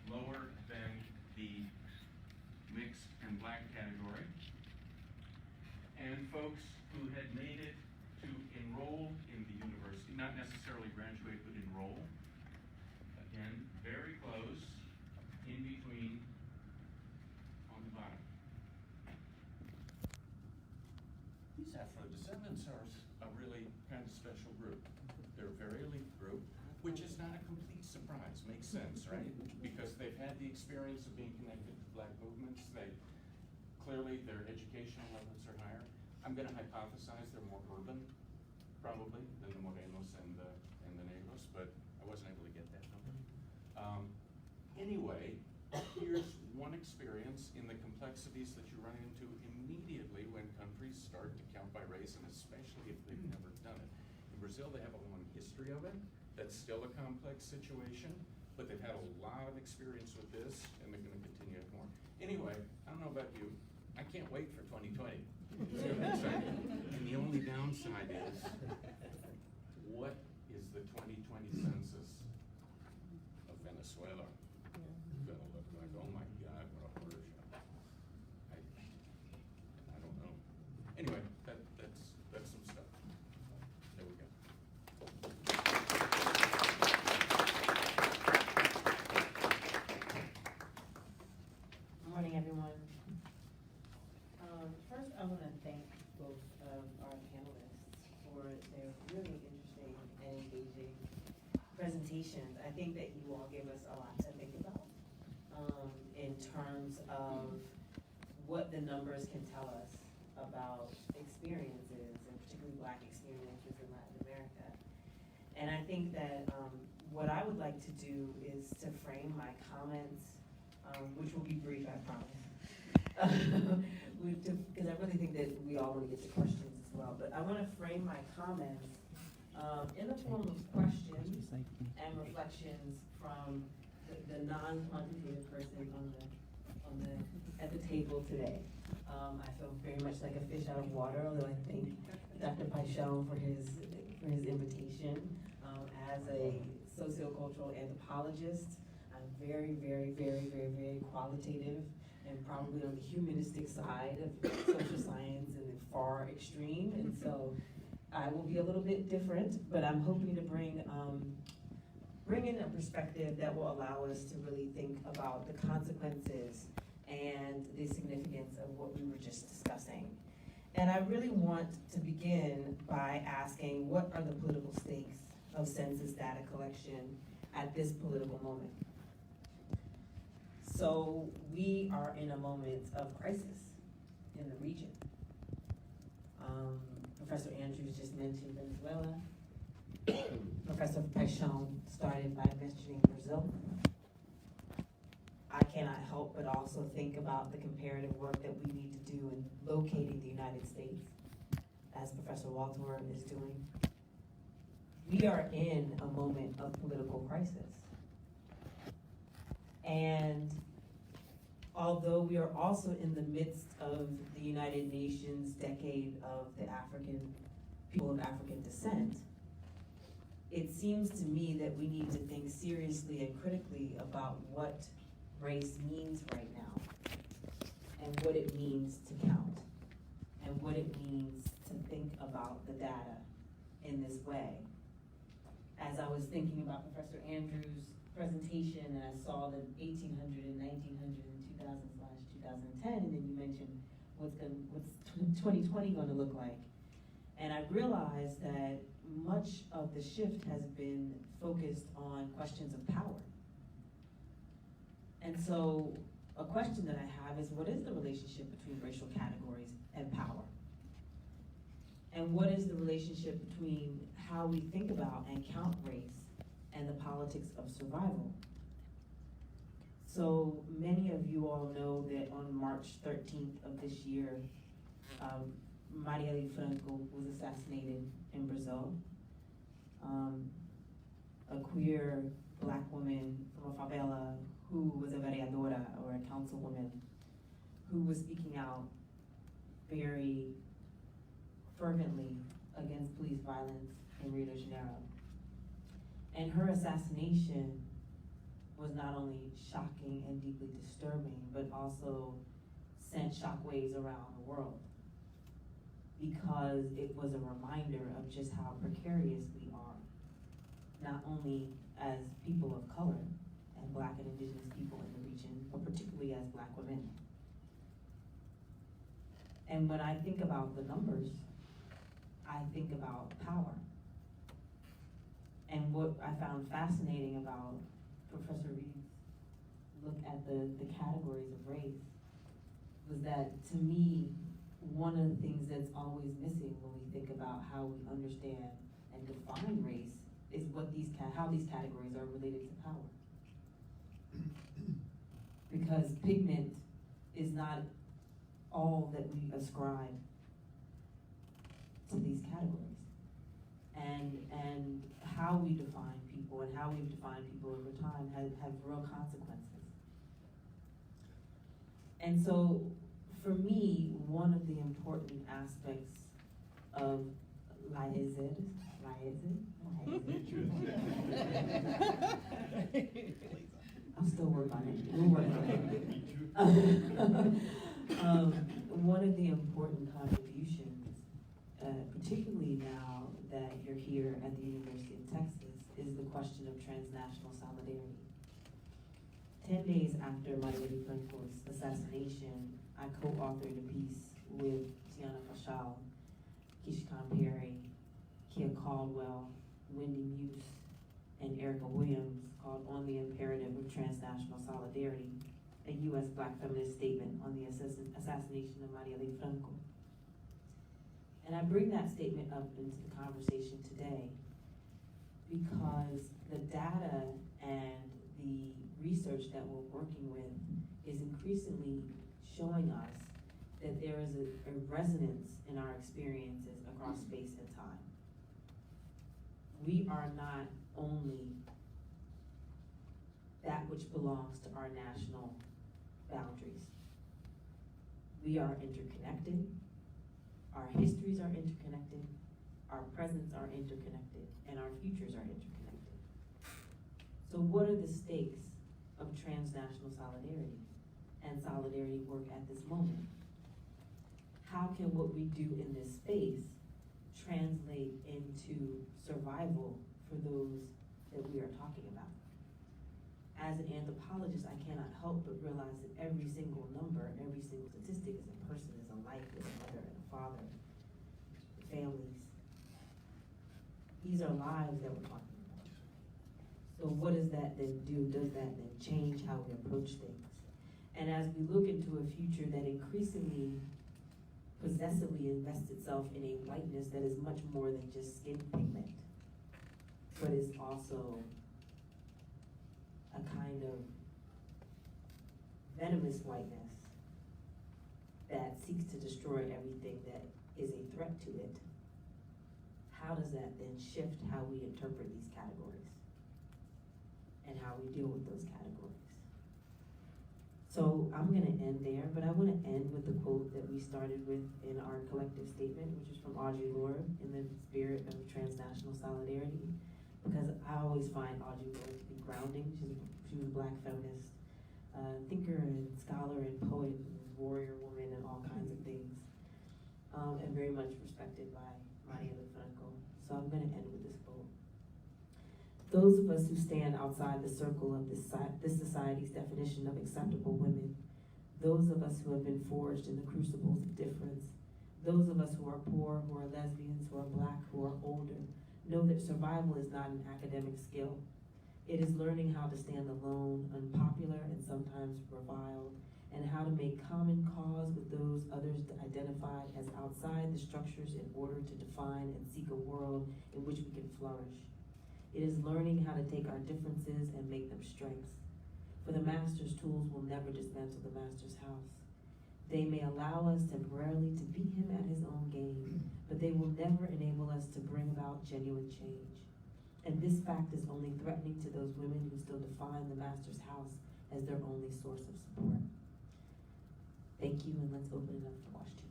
[SPEAKER 5] lower than the mixed and black category. And folks who had made it to enroll in the university, not necessarily graduate, but enroll, again, very close, in between, on the bottom. These Afro-descendants are a really kind of special group. They're a very elite group, which is not a complete surprise. Makes sense, right? Because they've had the experience of being connected to black movements. Clearly their educational levels are higher. I'm gonna hypothesize they're more urban, probably, than the Morenos and the Negros, but I wasn't able to get that number. Anyway, here's one experience in the complexities that you run into immediately when countries start to count by race, and especially if they've never done it. In Brazil, they have a long history of it. That's still a complex situation, but they've had a lot of experience with this, and they're gonna continue to have more. Anyway, I don't know about you, I can't wait for 2020. It's gonna be exciting. And the only downside is, what is the 2020 census of Venezuela gonna look like? Oh my God, what a horror show. I don't know. Anyway, that's some stuff. There we go.
[SPEAKER 3] Good morning, everyone. First, I want to thank both of our panelists for their really interesting and engaging presentations. I think that you all gave us a lot to think about in terms of what the numbers can tell us about experiences, and particularly Black experiences in Latin America. And I think that what I would like to do is to frame my comments, which will be brief, I promise. Because I really think that we all want to get to questions as well. But I want to frame my comments in the form of questions and reflections from the non-quantitative person at the table today. I feel very much like a fish out of water, although I thank Dr. Paixão for his invitation. As a sociocultural anthropologist, I'm very, very, very, very, very qualitative, and probably on the humanistic side of social science in the far extreme. And so I will be a little bit different, but I'm hoping to bring in a perspective that will allow us to really think about the consequences and the significance of what we were just discussing. And I really want to begin by asking, what are the political stakes of census data collection at this political moment? So we are in a moment of crisis in the region. Professor Andrews just mentioned Venezuela. Professor Paixão started by mentioning Brazil. I cannot help but also think about the comparative work that we need to do in locating the United States, as Professor Walthour is doing. We are in a moment of political crisis. And although we are also in the midst of the United Nations Decade of the People of African Descent, it seems to me that we need to think seriously and critically about what race means right now, and what it means to count, and what it means to think about the data in this way. As I was thinking about Professor Andrews' presentation, and I saw the 1800 and 1900 and 2000/2010, and then you mentioned what's 2020 going to look like. And I realized that much of the shift has been focused on questions of power. And so a question that I have is, what is the relationship between racial categories and power? And what is the relationship between how we think about and count race and the politics of survival? So many of you all know that on March 13th of this year, Marielle Franco was assassinated in Brazil. A queer Black woman from a favela who was a vereadora, or a councilwoman, who was speaking out very fervently against police violence in Rio de Janeiro. And her assassination was not only shocking and deeply disturbing, but also sent shockwaves around the world, because it was a reminder of just how precarious we are, not only as people of color and Black and Indigenous people in the region, but particularly as Black women. And when I think about the numbers, I think about power. And what I found fascinating about Professor Reid's look at the categories of race was that, to me, one of the things that's always missing when we think about how we understand and define race is how these categories are related to power. Because pigment is not all that we ascribe to these categories. And how we define people and how we've defined people over time have real consequences. And so, for me, one of the important aspects of LAESER, I'm still working on it. We're working on it. One of the important contributions, particularly now that you're here at the University of Texas, is the question of transnational solidarity. 10 days after Marielle Franco's assassination, I co-authored a piece with Tiana Fashal, Kishkan Perry, Kia Caldwell, Wendy Muse, and Erica Williams, called On the Imperative of Transnational Solidarity, a U.S. Black feminist statement on the assassination of Marielle Franco. And I bring that statement up into the conversation today because the data and the research that we're working with is increasingly showing us that there is a resonance in our experiences across space and time. We are not only that which belongs to our national boundaries. We are interconnected, our histories are interconnected, our presents are interconnected, and our futures are interconnected. So what are the stakes of transnational solidarity and solidarity work at this moment? How can what we do in this space translate into survival for those that we are talking about? As an anthropologist, I cannot help but realize that every single number, every single statistic is a person, is a life, is a mother and a father, families. These are lives that we're talking about. So what does that then do? Does that then change how we approach things? And as we look into a future that increasingly possessively invests itself in a whiteness that is much more than just skin pigment, but is also a kind of venomous whiteness that seeks to destroy everything that is a threat to it, how does that then shift how we interpret these categories and how we deal with those categories? So I'm going to end there, but I want to end with the quote that we started with in our collective statement, which is from Audre Lorde, in the spirit of transnational solidarity, because I always find Audre Lorde to be grounding. She was a Black feminist, thinker and scholar and poet and warrior woman and all kinds of things, and very much respected by Marielle Franco. So I'm going to end with this quote. Those of us who stand outside the circle of this society's definition of acceptable women, those of us who have been forged in the crucibles of difference, those of us who are poor, who are lesbians, who are Black, who are older, know that survival is not an academic skill. It is learning how to stand alone, unpopular and sometimes reviled, and how to make common cause with those others identified as outside the structures in order to define and seek a world in which we can flourish. It is learning how to take our differences and make them strengths. For the master's tools will never dismantle the master's house. They may allow us temporarily to beat him at his own game, but they will never enable us to bring about genuine change. And this fact is only threatening to those women who still define the master's house as their only source of support. Thank you, and let's open it up for questions.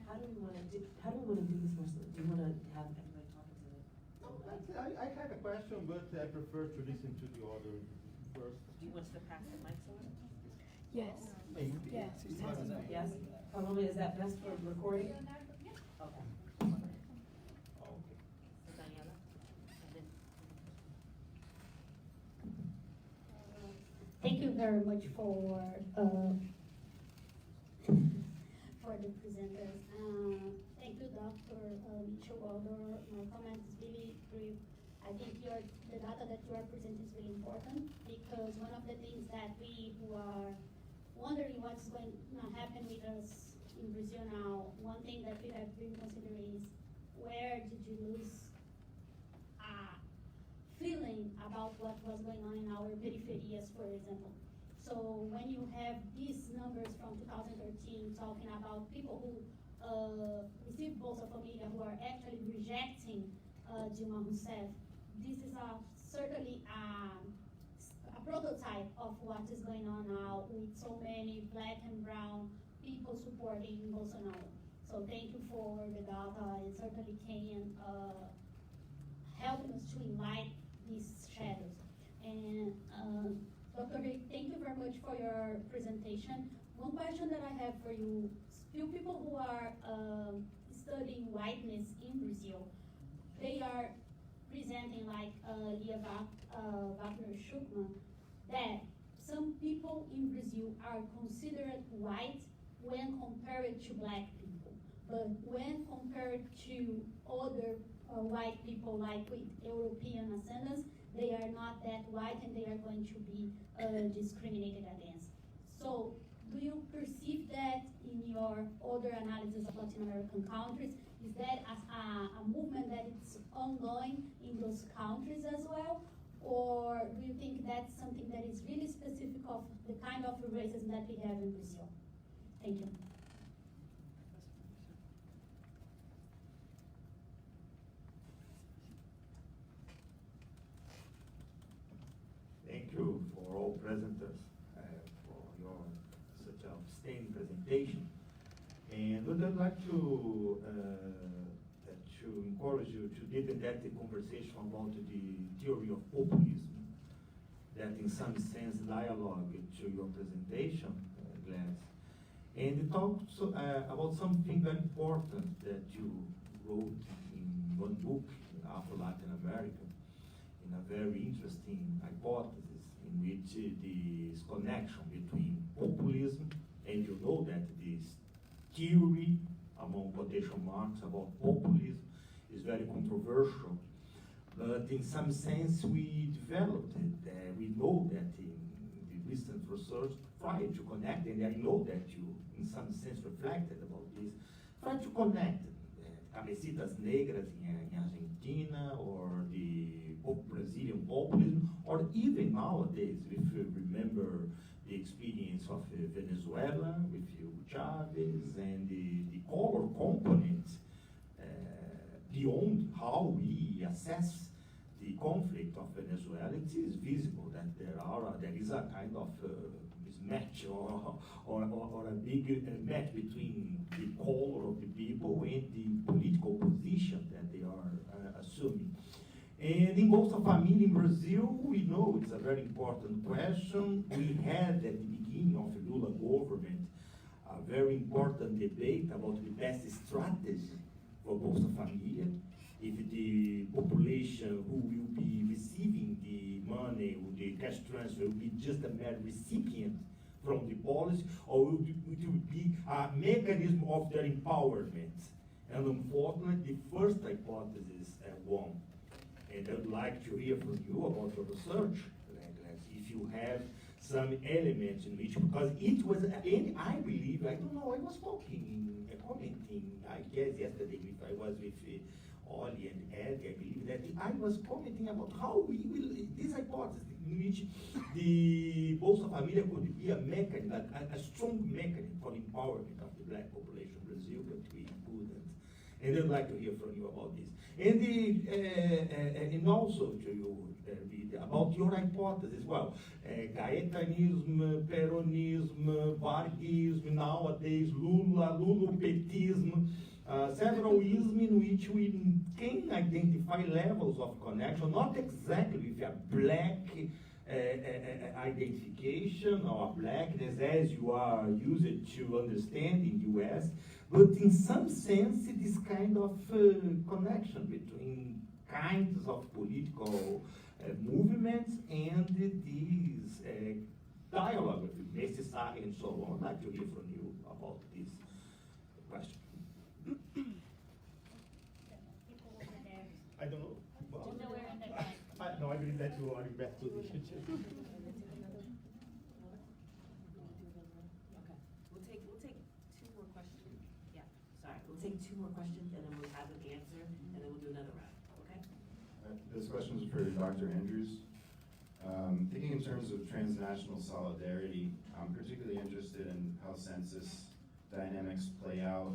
[SPEAKER 3] How do we want to do this, Marcelo? Do you want to have everybody talking to it?
[SPEAKER 1] I have a question, but I prefer to listen to the other first.
[SPEAKER 3] Do you want us to pass the mic someone?
[SPEAKER 6] Yes. Yes.
[SPEAKER 3] Yes? Paloma, is that best for recording? Okay.
[SPEAKER 1] Okay.
[SPEAKER 3] So Daniela? And then.
[SPEAKER 7] Thank you very much for the presenters. Thank you, Dr. Mitchell-Walthour. My comment is really brief. I think the data that you are presenting is really important, because one of the things that we who are wondering what's going to happen with us in Brazil now, one thing that we have been considering is, where did you lose feeling about what was going on in our peripheries, for example? So when you have these numbers from 2013 talking about people who received Bolsa Família who are actually rejecting Dilma Rousseff, this is certainly a prototype of what is going on now with so many Black and brown people supporting Bolsonaro. So thank you for the data, and certainly can help us to enlighten these shadows. And Dr. Reid, thank you very much for your presentation. One question that I have for you: few people who are studying whiteness in Brazil, they are presenting, like Lia Wagner-Schuckman, that some people in Brazil are considered white when compared to Black people, but when compared to other white people, like with European ascendants, they are not that white and they are going to be discriminated against. So do you perceive that in your other analysis of Latin American countries? Is that a movement that is ongoing in those countries as well? Or do you think that's something that is really specific of the kind of racism that we have in Brazil? Thank you.
[SPEAKER 1] Thank you for all presenters for your such outstanding presentation. And what I'd like to encourage you to deepen that the conversation about the theory of populism, that in some sense dialogue to your presentation, Gladys. And talk about something very important that you wrote in one book, Afro-Latin America, in a very interesting hypothesis in which this connection between populism, and you know that this theory, among quotation marks, about populism is very controversial, but in some sense we developed it. We know that in the recent research tried to connect, and I know that you in some sense reflected about this, tried to connect cabecitas negras in Argentina, or the Brazilian populism, or even nowadays, if you remember the experience of Venezuela with Hugo Chavez, and the color component beyond how we assess the conflict of Venezuela, it is visible that there is a kind of mismatch or a big match between the color of the people and the political position that they are assuming. And in Bolsa Família in Brazil, we know it's a very important question. We had at the beginning of the Lula government a very important debate about the best strategy for Bolsa Família. If the population who will be receiving the money or the cash transfer will be just a mere recipient from the policy, or it will be a mechanism of their empowerment. And unfortunately, the first hypothesis won. And I'd like to hear from you about your research, if you have some elements in which, because it was, and I believe, I don't know, I was talking, commenting, I guess yesterday, if I was with Oli and Eddie, I believe that I was commenting about how we will, this hypothesis in which the Bolsa Família could be a mechanism, a strong mechanism for empowerment of the black population in Brazil, but we couldn't. And I'd like to hear from you about this. And also to you, Reid, about your hypothesis. Well, Gaetanism, Peronism, Varguism, nowadays Lulopetism, several isms in which we can identify levels of connection, not exactly with a black identification or blackness as you are used to understand in the US, but in some sense this kind of connection between kinds of political movements and these dialogue necessary and so on. I'd like to hear from you about this question. I don't know. Well, no, I believe that you are in best position.
[SPEAKER 3] Okay, we'll take two more questions. Yeah, sorry, we'll take two more questions and then we'll have an answer and then we'll do another round, okay?
[SPEAKER 8] This question is for Dr. Andrews. Thinking in terms of transnational solidarity, I'm particularly interested in how census dynamics play out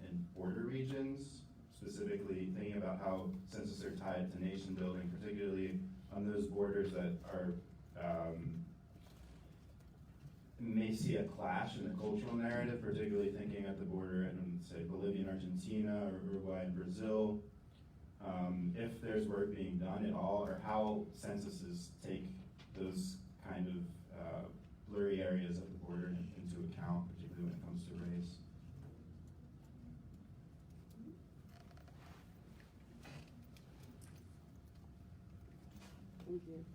[SPEAKER 8] in border regions, specifically thinking about how census are tied to nation building, particularly on those borders that are may see a clash in the cultural narrative, particularly thinking at the border in, say, Bolivia and Argentina, or Uruguay and Brazil. If there's work being done at all, or how censuses take those kind of blurry areas of the border into account, particularly when it comes to race.
[SPEAKER 9] Thank you.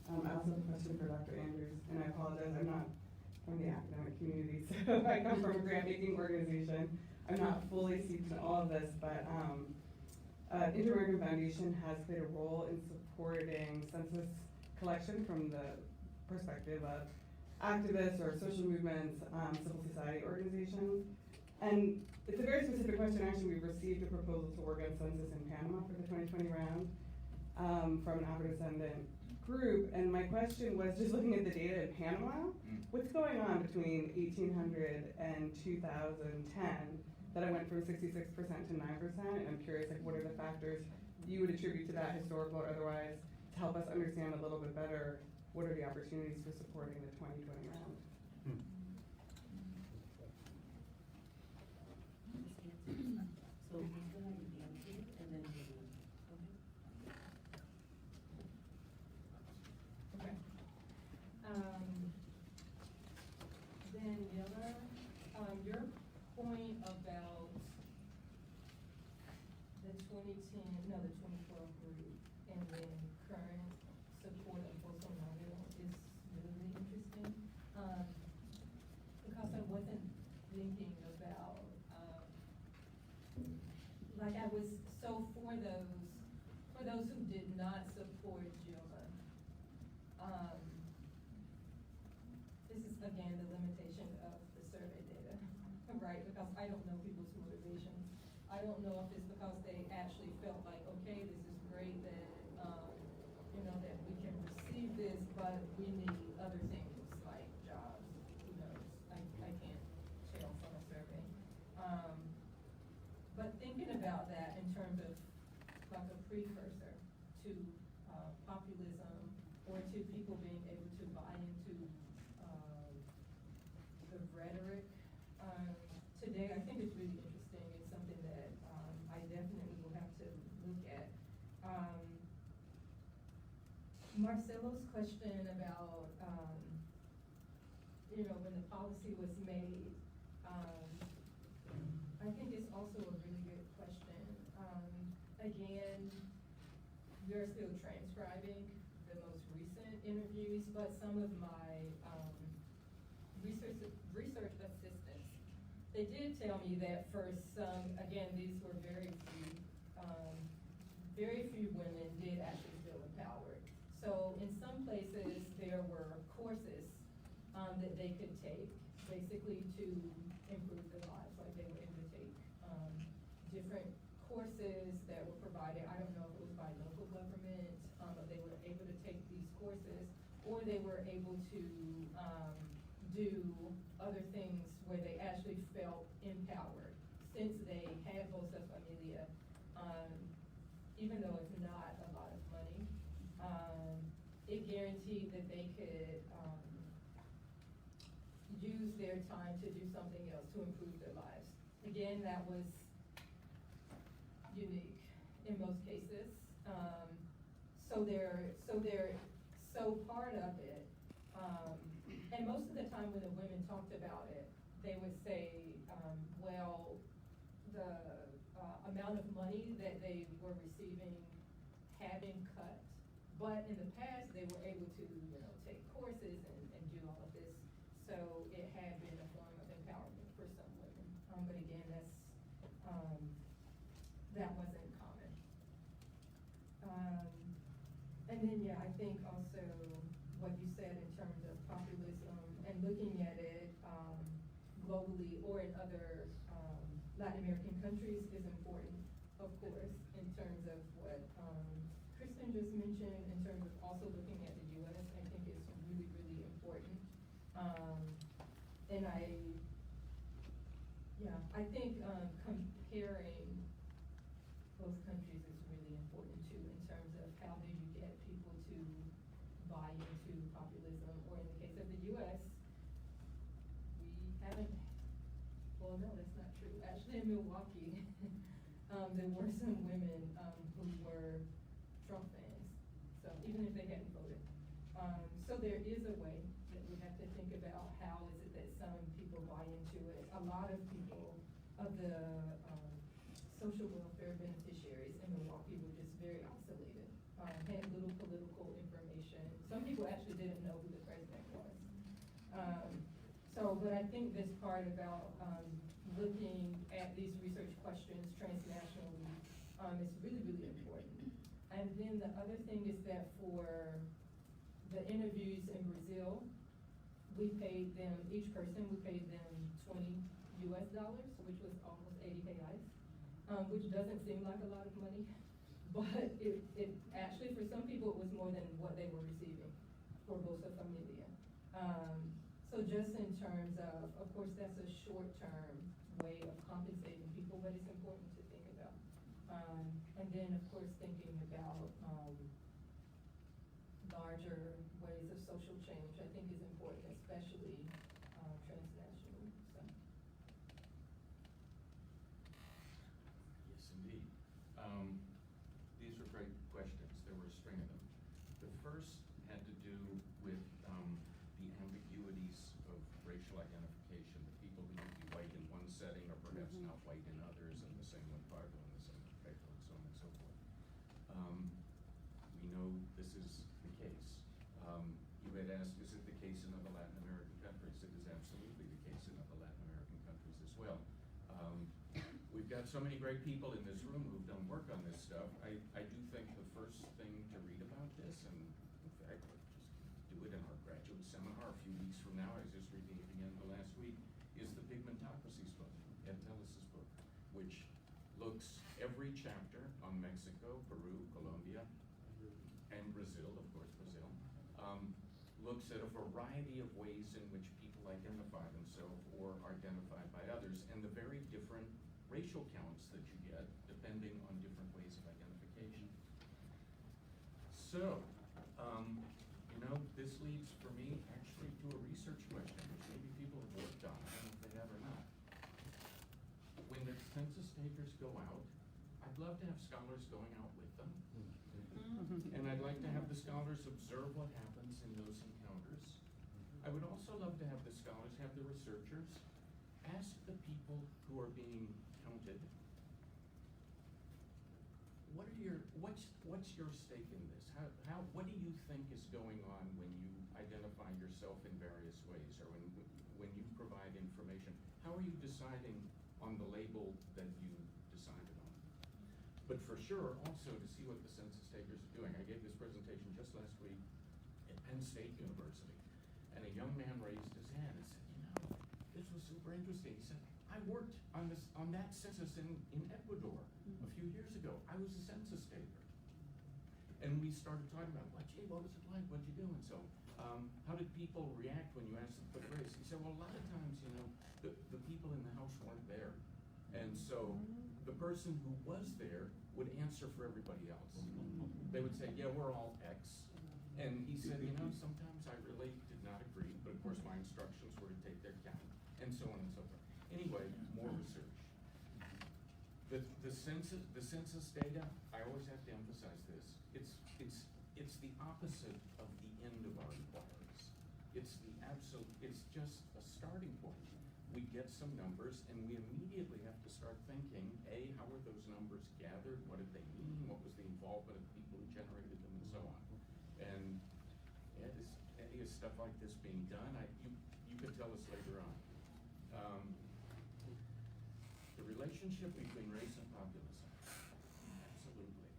[SPEAKER 9] I also have a question for Dr. Andrews, and I apologize, I'm not from the academic community, so I come from a grant-making organization. I'm not fully steeped in all of this, but Inter-American Foundation has played a role in supporting census collection from the perspective of activists or social movements, civil society organizations. And it's a very specific question. Actually, we've received a proposal to work on census in Panama for the 2020 round from an Afro-descendant group. And my question was, just looking at the data in Panama, what's going on between 1800 and 2010 that I went from 66% to 9%? And I'm curious, like, what are the factors you would attribute to that, historical or otherwise, to help us understand a little bit better what are the opportunities for supporting the 2020 round?
[SPEAKER 3] So let's go ahead and answer it, and then we'll do it.
[SPEAKER 4] Okay. Daniela, your point about the 2012 group and then current support of Bolsonaro is really interesting. Because I wasn't thinking about, like I was, so for those who did not support Dilma, this is again the limitation of the survey data, right? Because I don't know people's motivations. I don't know if it's because they actually felt like, okay, this is great that, that we can receive this, but we need other things like jobs. Who knows? I can't tell from a survey. But thinking about that in terms of precursor to populism or to people being able to buy into the rhetoric. Today, I think it's really interesting. It's something that I definitely will have to look at. Marcelo's question about, when the policy was made, I think it's also a really good question. Again, we're still transcribing the most recent interviews, but some of my research assistants, they did tell me that for some, again, these were very few women did actually feel empowered. So in some places, there were courses that they could take, basically to improve their lives. Like they were able to take different courses that were provided. I don't know if it was by local government, but they were able to take these courses, or they were able to do other things where they actually felt empowered, since they had Bolsa Familia, even though it's not a lot of money. It guaranteed that they could use their time to do something else to improve their lives. Again, that was unique in most cases. So part of it, and most of the time when the women talked about it, they would say, well, the amount of money that they were receiving had been cut, but in the past they were able to, take courses and do all of this. So it had been a form of empowerment for some women. But again, that wasn't common. And then, yeah, I think also what you said in terms of populism and looking at it globally or in other Latin American countries is important, of course, in terms of what Christen just mentioned, in terms of also looking at the US, I think it's really, really important. And I think comparing both countries is really important too, in terms of how do you get people to buy into populism, or in the case of the US, we haven't, well, no, that's not true. Actually in Milwaukee, there were some women who were Trump fans, so even if they hadn't voted. So there is a way that we have to think about how is it that some people buy into it. A lot of people of the social welfare beneficiaries in Milwaukee were just very isolated, had little political information. Some people actually didn't know who the president was. But I think this part about looking at these research questions transnationally is really, really important. And then the other thing is that for the interviews in Brazil, we paid them, each person, we paid them $20 US, which was almost 80 reais, which doesn't seem like a lot of money, but it actually, for some people, it was more than what they were receiving for Bolsa Familia. So just in terms of course, that's a short-term way of compensating people, but it's important to think about. And then, of course, thinking about larger ways of social change, I think is important, especially transnationally. So.
[SPEAKER 5] Yes, indeed. These were great questions. There were a string of them. The first had to do with the ambiguities of racial identification, the people who would be white in one setting or perhaps not white in others, and the same with Fargo and the same with Pedro, and so on and so forth. We know this is the case. You had asked, is it the case in other Latin American countries? It is absolutely the case in other Latin American countries as well. We've got so many great people in this room who've done work on this stuff. I do think the first thing to read about this, and in fact, we'll just do it in our graduate seminar a few weeks from now, I was just reading it again the last week, is the Pigmentocracies book, Ed Tellis's book, which looks every chapter on Mexico, Peru, Colombia, and Brazil, of course, Brazil, looks at a variety of ways in which people identify themselves or are identified by others, and the very different racial counts that you get depending on different ways of identification. So, you know, this leads for me actually to a research question, which maybe people have worked on. I don't know if they have or not. When the census takers go out, I'd love to have scholars going out with them. And I'd like to have the scholars observe what happens in those encounters. I would also love to have the scholars, have the researchers, ask the people who are being counted, what's your stake in this? What do you think is going on when you identify yourself in various ways, or when you provide information? How are you deciding on the label that you decided on? But for sure, also to see what the census takers are doing. I gave this presentation just last week at Penn State University, and a young man raised his hand and said, you know, this was super interesting. He said, I worked on that census in Ecuador a few years ago. I was a census taker. And we started talking about, what was it like? What'd you do? And so, how did people react when you asked them to put race? He said, well, a lot of times, you know, the people in the house weren't there. And so the person who was there would answer for everybody else. They would say, yeah, we're all X. And he said, you know, sometimes I really did not agree, but of course my instructions were to take their count, and so on and so forth. Anyway, more research. The census data, I always have to emphasize this, it's the opposite of the end of our inquiries. It's just a starting point. We get some numbers and we immediately have to start thinking, A, how were those numbers gathered? What did they mean? What was the involvement of the people who generated them, and so on? And is stuff like this being done? You can tell us later on. The relationship between race and populism, absolutely.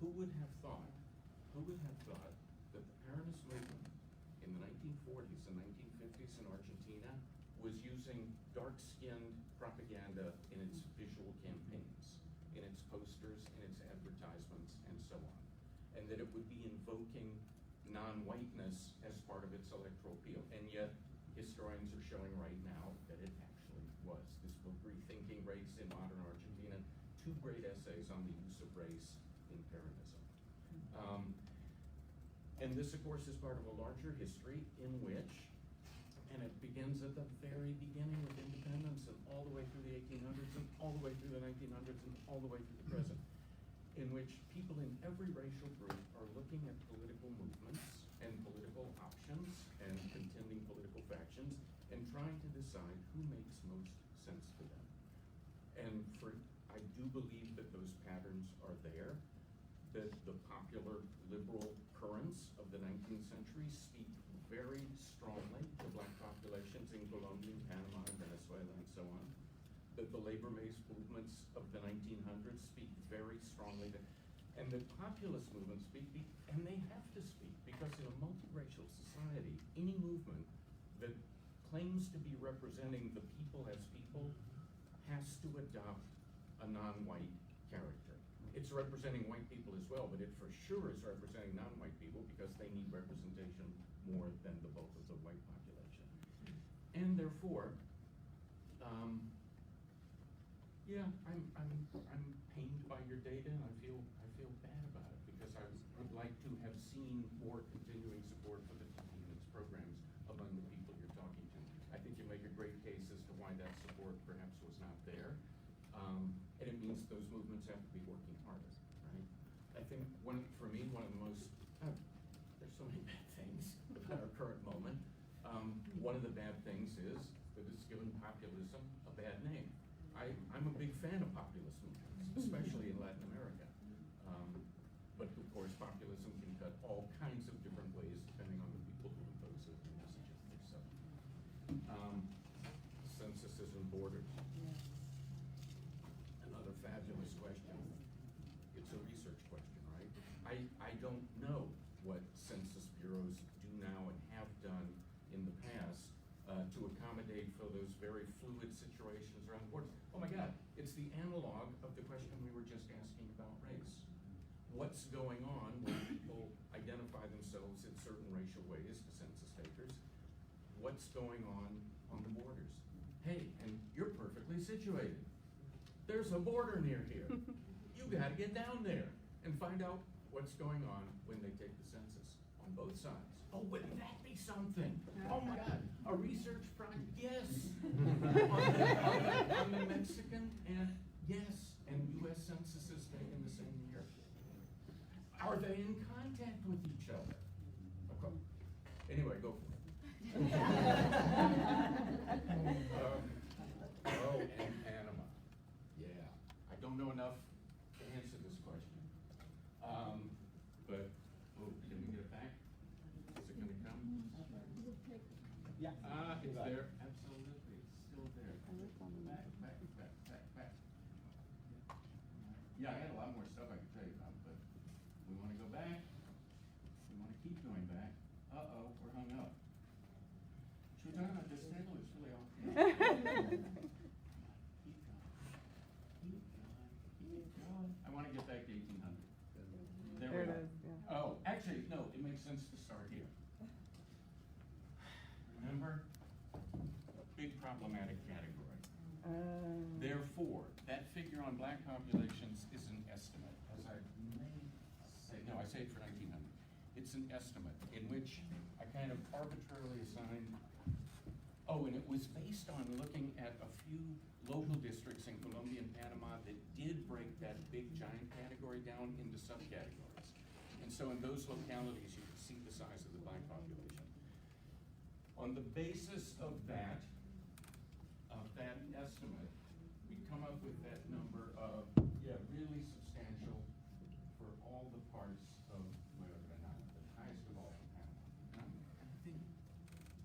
[SPEAKER 5] Who would have thought that the Peronist movement in the 1940s and 1950s in Argentina was using dark-skinned propaganda in its visual campaigns, in its posters, in its advertisements, and so on, and that it would be invoking non-whiteness as part of its electoral appeal. And yet, historians are showing right now that it actually was. This book, Rethinking Race in Modern Argentina, 2 great essays on the use of race in Peronism. And this, of course, is part of a larger history in which, and it begins at the very beginning with independence and all the way through the 1800s and all the way through the 1900s and all the way through the present, in which people in every racial group are looking at political movements and political options and contending political factions and trying to decide who makes most sense to them. And I do believe that those patterns are there, that the popular liberal currents of the 19th century speak very strongly to black populations in Colombia, Panama, and Venezuela, and so on. That the labor-based movements of the 1900s speak very strongly to, and the populist movements speak, and they have to speak, because in a multiracial society, any movement that claims to be representing the people as people has to adopt a non-white character. It's representing white people as well, but it for sure is representing non-white people because they need representation more than the bulk of the white population. And therefore, I'm pained by your data, and I feel bad about it, because I would like to have seen more continuing support for the teaching and its programs among the people you're talking to. I think you make a great case as to why that support perhaps was not there. And it means those movements have to be working harder, right? I think for me, one of the most, there's so many bad things about our current moment. One of the bad things is that it's given populism a bad name. I'm a big fan of populist movements, especially in Latin America. But of course, populism can cut all kinds of different ways depending on the people who impose it and messages. So, censuses and borders. Another fabulous question. It's a research question, right? I don't know what census bureaus do now and have done in the past to accommodate for those very fluid situations around the borders. Oh my God, it's the analog of the question we were just asking about race. What's going on when people identify themselves in certain racial ways to census takers? What's going on the borders? Hey, and you're perfectly situated. There's a border near here. You gotta get down there and find out what's going on when they take the census on both sides. Oh, wouldn't that be something? Oh my God, a research project, yes. on the Mexican and yes, and US censuses taken the same year. Are they in contact with each other? Okay. Anyway, go for it. Oh, and Panama. Yeah, I don't know enough to answer this question. But, oh, can we get it back? Is it gonna come?
[SPEAKER 10] Yeah.
[SPEAKER 5] It's there, absolutely, it's still there. Back. Yeah, I had a lot more stuff I could tell you about, but we wanna go back. We wanna keep going back. Uh-oh, we're hung up. Should we talk about this table? It's really off. Keep going. I wanna get back to 1800. There we
[SPEAKER 9] There it
[SPEAKER 5] are.
[SPEAKER 9] is, yeah.
[SPEAKER 5] Oh, actually, no, it makes sense to start here. Remember? Big problematic category. Therefore, that figure on black populations is an estimate, as I may say, no, I say it for 1900. It's an estimate in which I kind of arbitrarily assigned, oh, and it was based on looking at a few local districts in Colombia and Panama that did break that big giant category down into subcategories. And so in those localities, you can see the size of the black population. On the basis of that estimate, we come up with that number of, yeah, really substantial for all the parts of Granada, the highest of all in Panama. And I think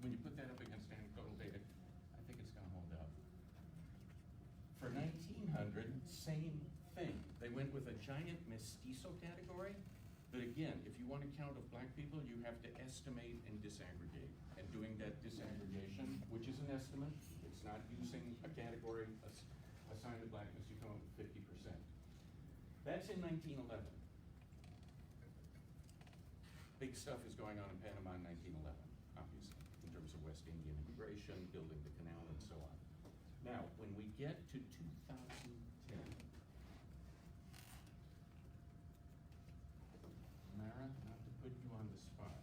[SPEAKER 5] when you put that up against anecdotal data, I think it's gonna hold up. For 1900, same thing. They went with a giant mestizo category, but again, if you want to count of black people, you have to estimate and disaggregate. And doing that disaggregation, which is an estimate, it's not using a category assigned to blackness, you come up with 50%. That's in 1911. Big stuff is going on in Panama in 1911, obviously, in terms of West Indian immigration, building the canal, and so on. Now, when we get to 2010, Mara, not to put you on the spot.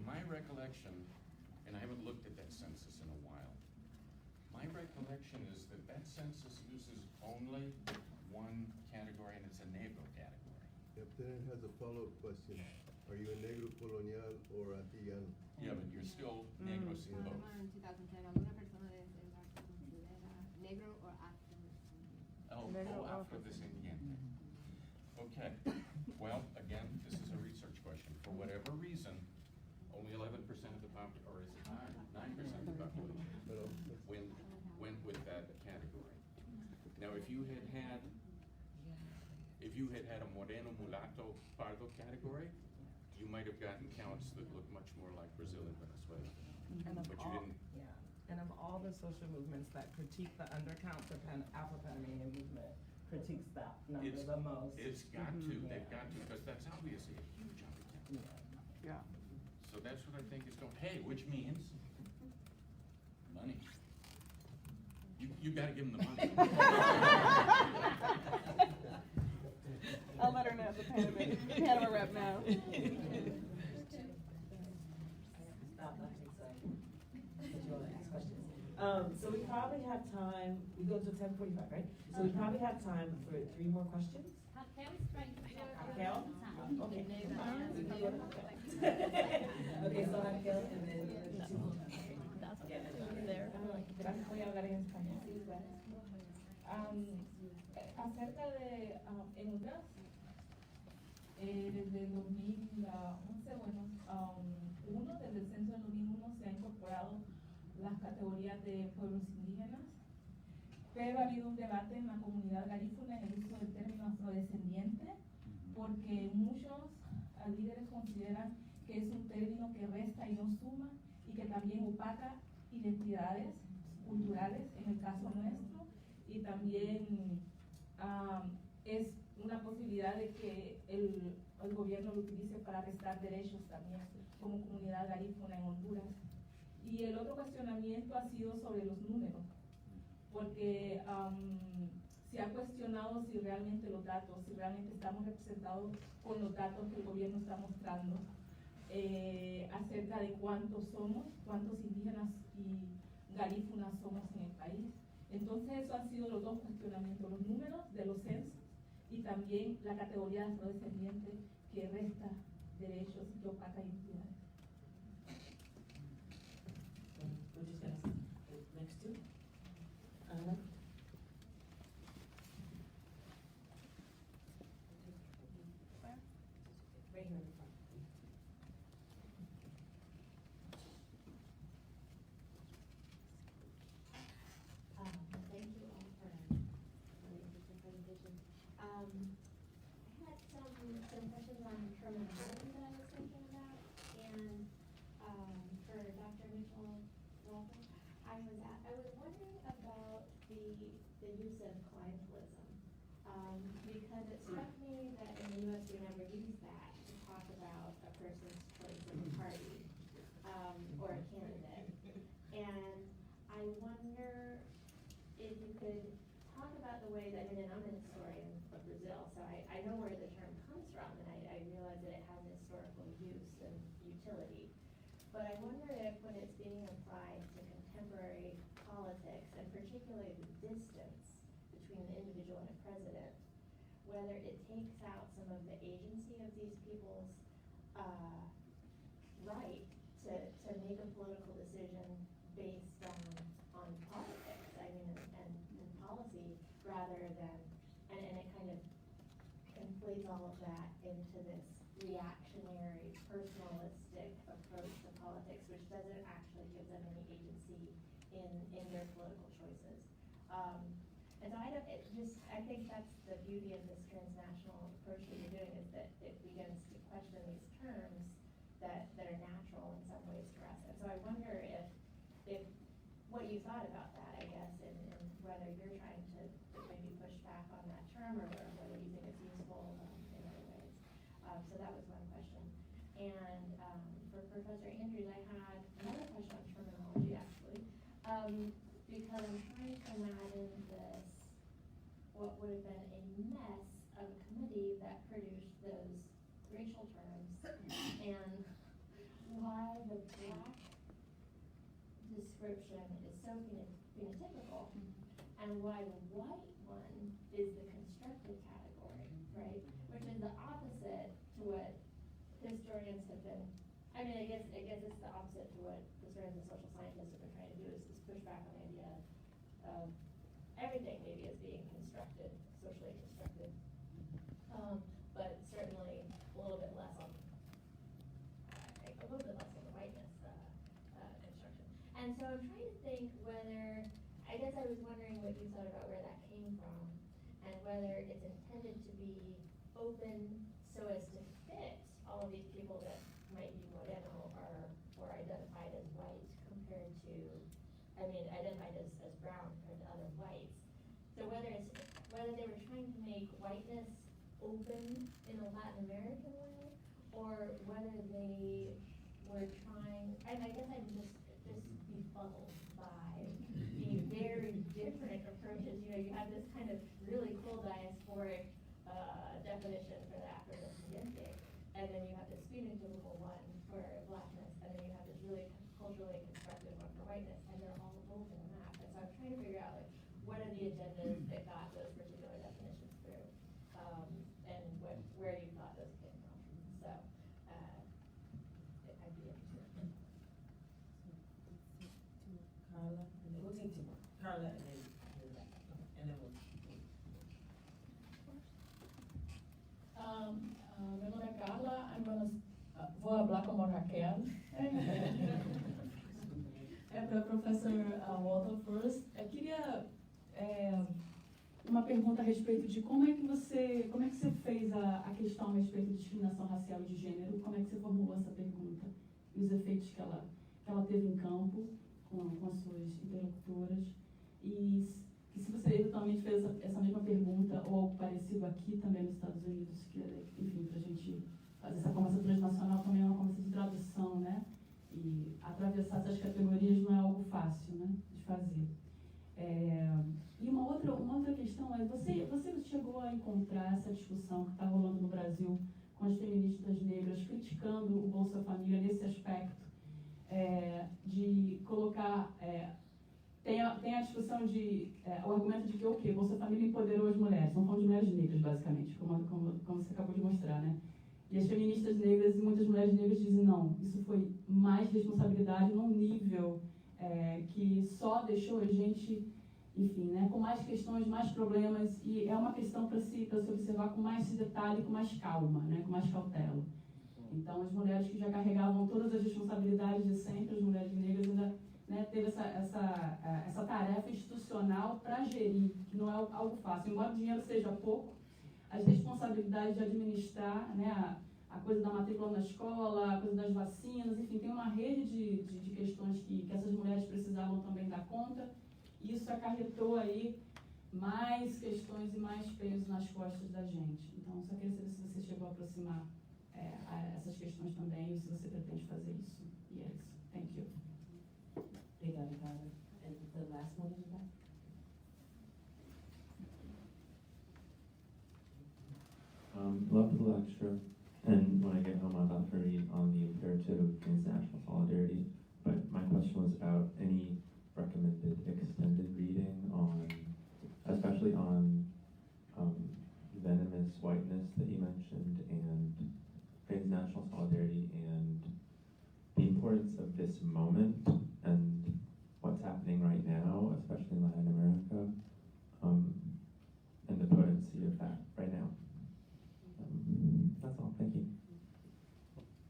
[SPEAKER 5] My recollection, and I haven't looked at that census in a while, my recollection is that that census uses only one category, and it's a negro category.
[SPEAKER 11] Yep, then it has a follow-up question. Are you a negro colonial or antillano?
[SPEAKER 5] Yeah, but you're still negro sin both.
[SPEAKER 12] En 2010, ¿alguna persona de ese lugar se considera negro o afro-descendiente?
[SPEAKER 5] Afro-descendiente. Okay, well, again, this is a research question. For whatever reason, only 11% of the population, or is it 9% of the population went with that category. Now, if you had had a moreno, mulatto, pardo category, you might have gotten counts that look much more like Brazil and Venezuela.
[SPEAKER 10] And of
[SPEAKER 5] But you
[SPEAKER 10] all,
[SPEAKER 5] didn't.
[SPEAKER 10] yeah, and of all the social movements that critique the undercount, the Afro-Panamanian movement critiques that number the most.
[SPEAKER 5] It's got to, they've got to, because that's obviously a huge undercount.
[SPEAKER 9] Yeah.
[SPEAKER 5] So that's what I think is going, hey, which means money. You gotta give them the money.
[SPEAKER 9] I'll let her know the Panama rep now.
[SPEAKER 3] So we probably have time, we go to 10:45, right? So we probably have time for 3 more questions. Raquel? Okay. Okay, so Raquel and then two more.
[SPEAKER 2] Voy a hablar en español. Acerca de en Honduras, desde el 2011, bueno, desde el censo del 2001 se ha incorporado las categorías de pueblos indígenas, pero ha habido un debate en la comunidad garífuna en el uso del término afrodescendiente, porque muchos líderes consideran que es un término que resta y no suma, y que también opaca identidades culturales, en el caso nuestro, y también es una posibilidad de que el gobierno lo utilice para restar derechos también como comunidad garífuna en Honduras. Y el otro cuestionamiento ha sido sobre los números, porque se ha cuestionado si realmente los datos, si realmente estamos representados con los datos que el gobierno está mostrando acerca de cuántos somos, cuántos indígenas y garífunas somos en el país. Entonces, eso han sido los dos cuestionamientos, los números de los censos y también la categoría de afrodescendiente que resta derechos y opaca identidades.
[SPEAKER 3] We're just gonna next to Ana. Right here in the front.
[SPEAKER 13] Thank you all for an interesting presentation. I had some questions on terminology that I was thinking about, and for Dr. Mitchell-Walthour, I was wondering about the use of clientelism, because it struck me that in the U.S. we never use that to talk about a person's choice of a party or a candidate, and I wonder if you could talk about the way that, and I'm an historian of Brazil, so I know where the term comes from, and I realize that it has historical use and utility. But I wonder if when it's being applied to contemporary politics, and particularly the distance between the individual and a president, whether it takes out some of the agency of these people's right to make a political decision based on politics, I mean, and policy, rather than, and it kind of conflates all of that into this reactionary, personalistic approach to politics, which doesn't actually give them any agency in their political choices. And so I think that's the beauty of this transnational approach that you're doing, is that it begins to question these terms that are natural in some ways for us. And so I wonder if what you thought about that, I guess, and whether you're trying to maybe push back on that term, or whether you think it's useful in other ways. So that was one question. And for Professor Andrews, I had another question on terminology, actually, because I'm trying to imagine this, what would have been a mess of a committee that produced those racial terms, and why the black description is so phenotypical, and why the white one is the constructed category, right? Which is the opposite to what historians have been, I mean, I guess it's the opposite to what historians and social scientists have been trying to do, is push back on the idea of everything maybe as being constructed, socially constructed. But certainly a little bit less on the whiteness construction. And so I'm trying to think whether, I guess I was wondering what you thought about where that came from, and whether it's intended to be open so as to fit all of these people that might be moreno or identified as white compared to, identified as brown compared to other whites. So whether they were trying to make whiteness open in a Latin American way, or whether they were trying, I guess I'm just befuddled by the very different approaches. You have this kind of really cool diasporic definition for the Afro-Descendente, and then you have this phenotypical one for blackness, and then you have this really culturally constructed one for whiteness, and they're all over the map. And so I'm trying to figure out, what are the agendas that got those particular definitions through, and where you thought those came from. So I'd be interested.
[SPEAKER 3] Carla, and then we'll take two more. Carla, and then we'll.
[SPEAKER 14] Meu nome é Carla, vou hablar como Raquel. Para o professor Walthour first. Eu queria uma pergunta a respeito de como é que você fez a questão a respeito de discriminação racial e de gênero, como é que você formulou essa pergunta e os efeitos que ela teve em campo com as suas interlocutoras, e se você eventualmente fez essa mesma pergunta ou algo parecido aqui também nos Estados Unidos, que enfim, para a gente fazer essa conversa transnacional também é uma conversa de tradução, né? E atravessar essas categorias não é algo fácil, né, de fazer. E uma outra questão é, você encontrar essa discussão que está rolando no Brasil com as feministas negras criticando o Bolsa Família nesse aspecto, de colocar... Tem a discussão o argumento de que o Bolsa Família empoderou as mulheres, estão falando de mulheres negras, basicamente, como você acabou de mostrar, né? E as feministas negras e muitas mulheres negras dizem, não, isso foi mais responsabilidade num nível que só deixou a gente, enfim, né, com mais questões, mais problemas, e é uma questão para se observar com mais detalhe, com mais calma, né, com mais cautela. Então, as mulheres que já carregavam todas as responsabilidades de sempre, as mulheres negras ainda, né, teve essa tarefa institucional para gerir, que não é algo fácil. Embora o dinheiro seja pouco, as responsabilidades de administrar, né, a coisa da matrícula na escola, a coisa das vacinas, enfim, tem uma rede de questões que essas mulheres precisavam também dar conta, e isso acarretou aí mais questões e mais peso nas costas da gente. Então, só queria saber se você chegou a aproximar a essas questões também, ou se você pretende fazer isso. E é isso. Thank you.
[SPEAKER 3] Obrigada, Carla. And the last one in the back.
[SPEAKER 15] Loved the lecture, and when I get home I'll have to read on the imperative of transnational solidarity, but my question was about any recommended extended reading on, especially on venomous whiteness that you mentioned, and transnational solidarity, and the importance of this moment, and what's happening right now, especially in Latin America, and the potency of that right now. That's all. Thank you.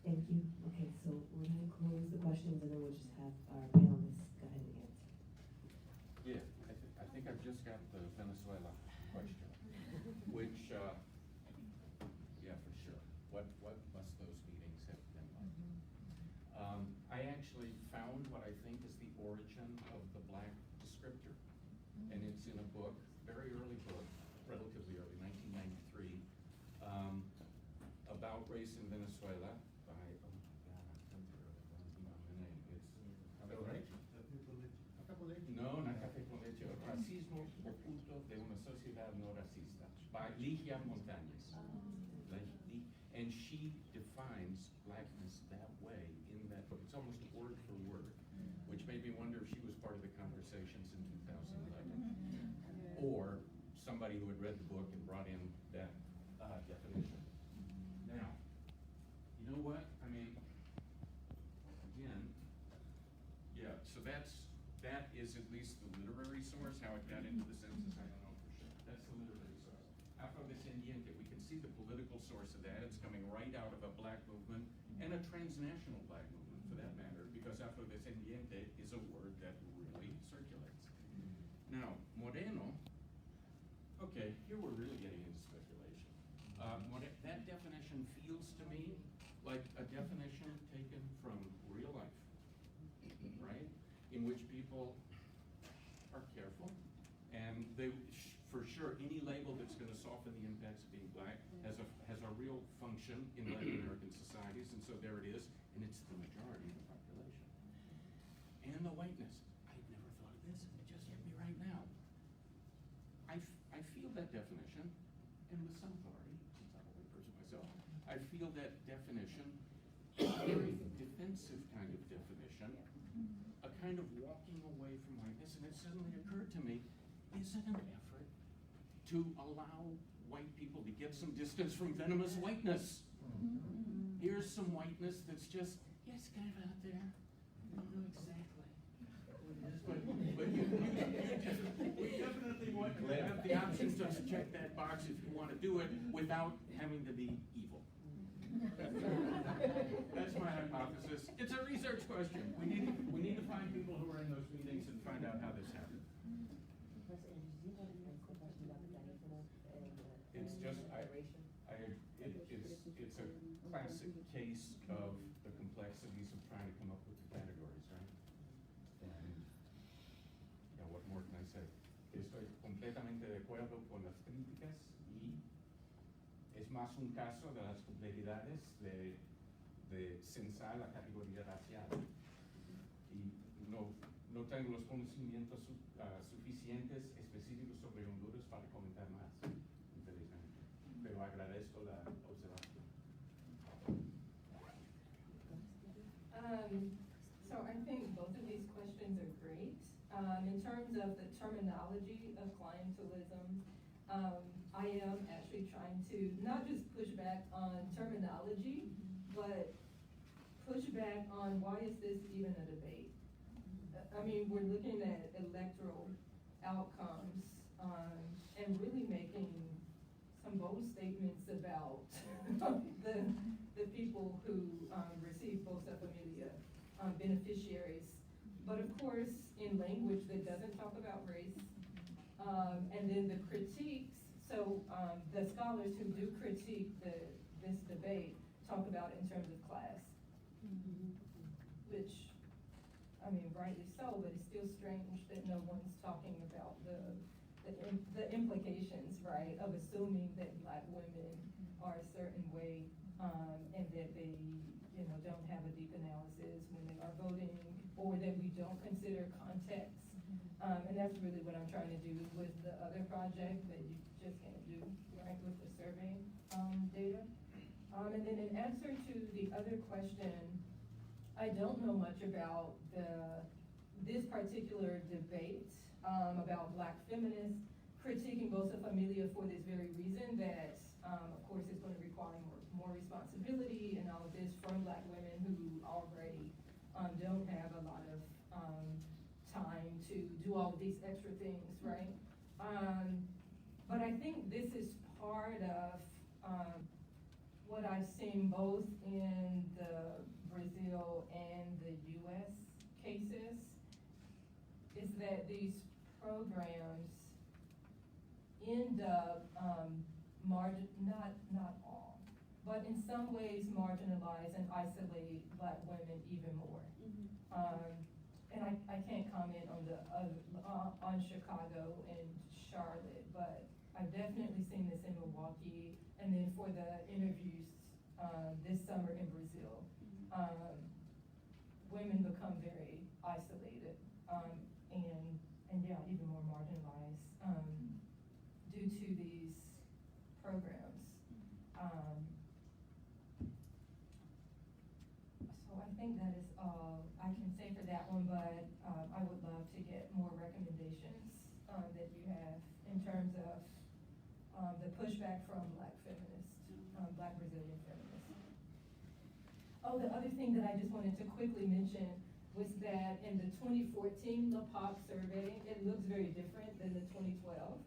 [SPEAKER 3] Thank you. Okay, so we're going to close the questions, and then we'll just have our panelists go ahead and answer.
[SPEAKER 5] Yeah, I think I've just got the Venezuela question, which, yeah, for sure. What must those meetings have been like? I actually found what I think is the origin of the black descriptor, and it's in a book, very early book, relatively early, 1993, about race in Venezuela by, oh my God, I can't remember the name. It's, am I right? No, not Café con Leche. Racismo oculto de una sociedad no racista by Ligia Montañez. And she defines blackness that way in that book. It's almost word for word, which made me wonder if she was part of the conversations in 2011, or somebody who had read the book and brought in that definition. Now, you know what? I mean, again, yeah, so that is at least the literary source. How it got into the census, I don't know for sure. That's the literary source. Afro-descendant, we can see the political source of that. It's coming right out of a black movement, and a transnational black movement for that matter, because Afro-descendant is a word that really circulates. Now, Moreno, okay, here we're really getting into speculation. That definition feels to me like a definition taken from real life, right? In which people are careful, and they, for sure, any label that's going to soften the impacts of being black has a real function in Latin American societies, and so there it is, and it's the majority of the population. And the whiteness, I'd never thought of this, and it just hit me right now. I feel that definition, and with some authority, since I'm a white person myself, I feel that definition, a very defensive kind of definition, a kind of walking away from whiteness, and it suddenly occurred to me, is it an effort to allow white people to get some distance from venomous whiteness? Here's some whiteness that's just, yeah, it's kind of out there. I don't know exactly what it is, but you definitely want to have the option to check that box if you want to do it without having to be evil. That's my hypothesis. It's a research question. We need to find people who are in those meetings and find out how this happened. It's just, it's a classic case of the complexities of trying to come up with the categories, right? And, yeah, what more can I say? Estoy completamente de acuerdo con las críticas, y es más un caso de las complejidades de censar la categoría racial. Y no tengo los conocimientos suficientes específicos sobre Honduras para comentar más, infelizmente.
[SPEAKER 16] pero agradezco la observación.
[SPEAKER 4] So I think both of these questions are great. In terms of the terminology of clientelism, I am actually trying to not just push back on terminology, but push back on why is this even a debate? I mean, we're looking at electoral outcomes and really making some bold statements about the people who receive Bolsa Familia beneficiaries. But of course, in language that doesn't talk about race, and then the critiques, so the scholars who do critique this debate talk about it in terms of class, which, I mean, rightly so, but it's still strange that no one's talking about the implications, right, of assuming that Black women are a certain way, and that they, you know, don't have a deep analysis when they are voting, or that we don't consider context. And that's really what I'm trying to do with the other project that you just can't do, right, with the survey data. And then in answer to the other question, I don't know much about this particular debate about Black feminists critiquing Bolsa Familia for this very reason, that of course it's going to require more responsibility and all of this from Black women who already don't have a lot of time to do all of these extra things, right? But I think this is part of what I've seen both in the Brazil and the US cases, is that these programs end up not all, but in some ways marginalize and isolate Black women even more. And I can't comment on on Chicago and Charlotte, but I've definitely seen this in Milwaukee, and then for the interviews this summer in Brazil, women become very isolated, and yeah, even more marginalized due to these programs. So I think that is all I can say for that one, but I would love to get more recommendations that you have in terms of the pushback from Black feminists, Black Brazilian feminists. Oh, the other thing that I just wanted to quickly mention was that in the 2014 LAPOC survey, it looks very different than the 2012.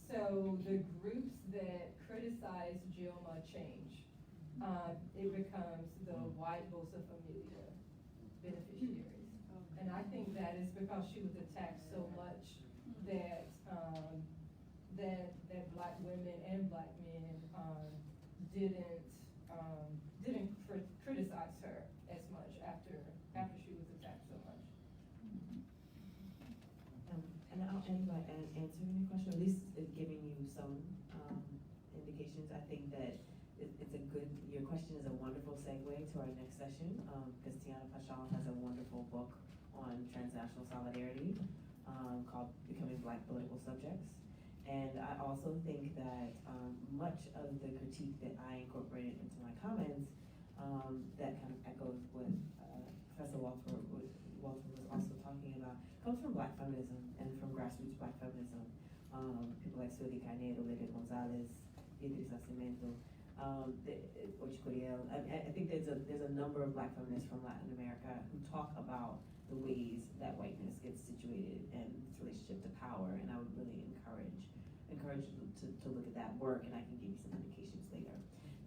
[SPEAKER 4] So the groups that criticize Gilma change. It becomes the white Bolsa Familia beneficiaries. And I think that is because she was attacked so much that that Black women and Black men didn't criticize her as much after she was attacked so much.
[SPEAKER 3] And I'll end by answering your question, at least giving you some indications. I think that it's a good, your question is a wonderful segue to our next session, because Tiana Pashal has a wonderful book on transnational solidarity called Becoming Black Political Subjects. And I also think that much of the critique that I incorporated into my comments that kind of echoes what Professor Walthour was also talking about comes from Black feminism and from grassroots Black feminism. People like Sueli Carneiro, Leda Gonzalez, Beatriz Nascimento, Ochicoriel. I think there's a number of Black feminists from Latin America who talk about the ways that whiteness gets situated and its relationship to power, and I would really encourage you to look at that work, and I can give you some indications later.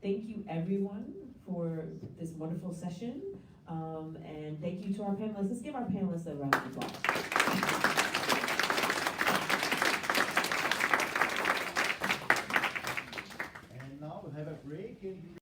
[SPEAKER 3] Thank you everyone for this wonderful session, and thank you to our panelists. Let's give our panelists a round of applause.
[SPEAKER 11] And now we have a break and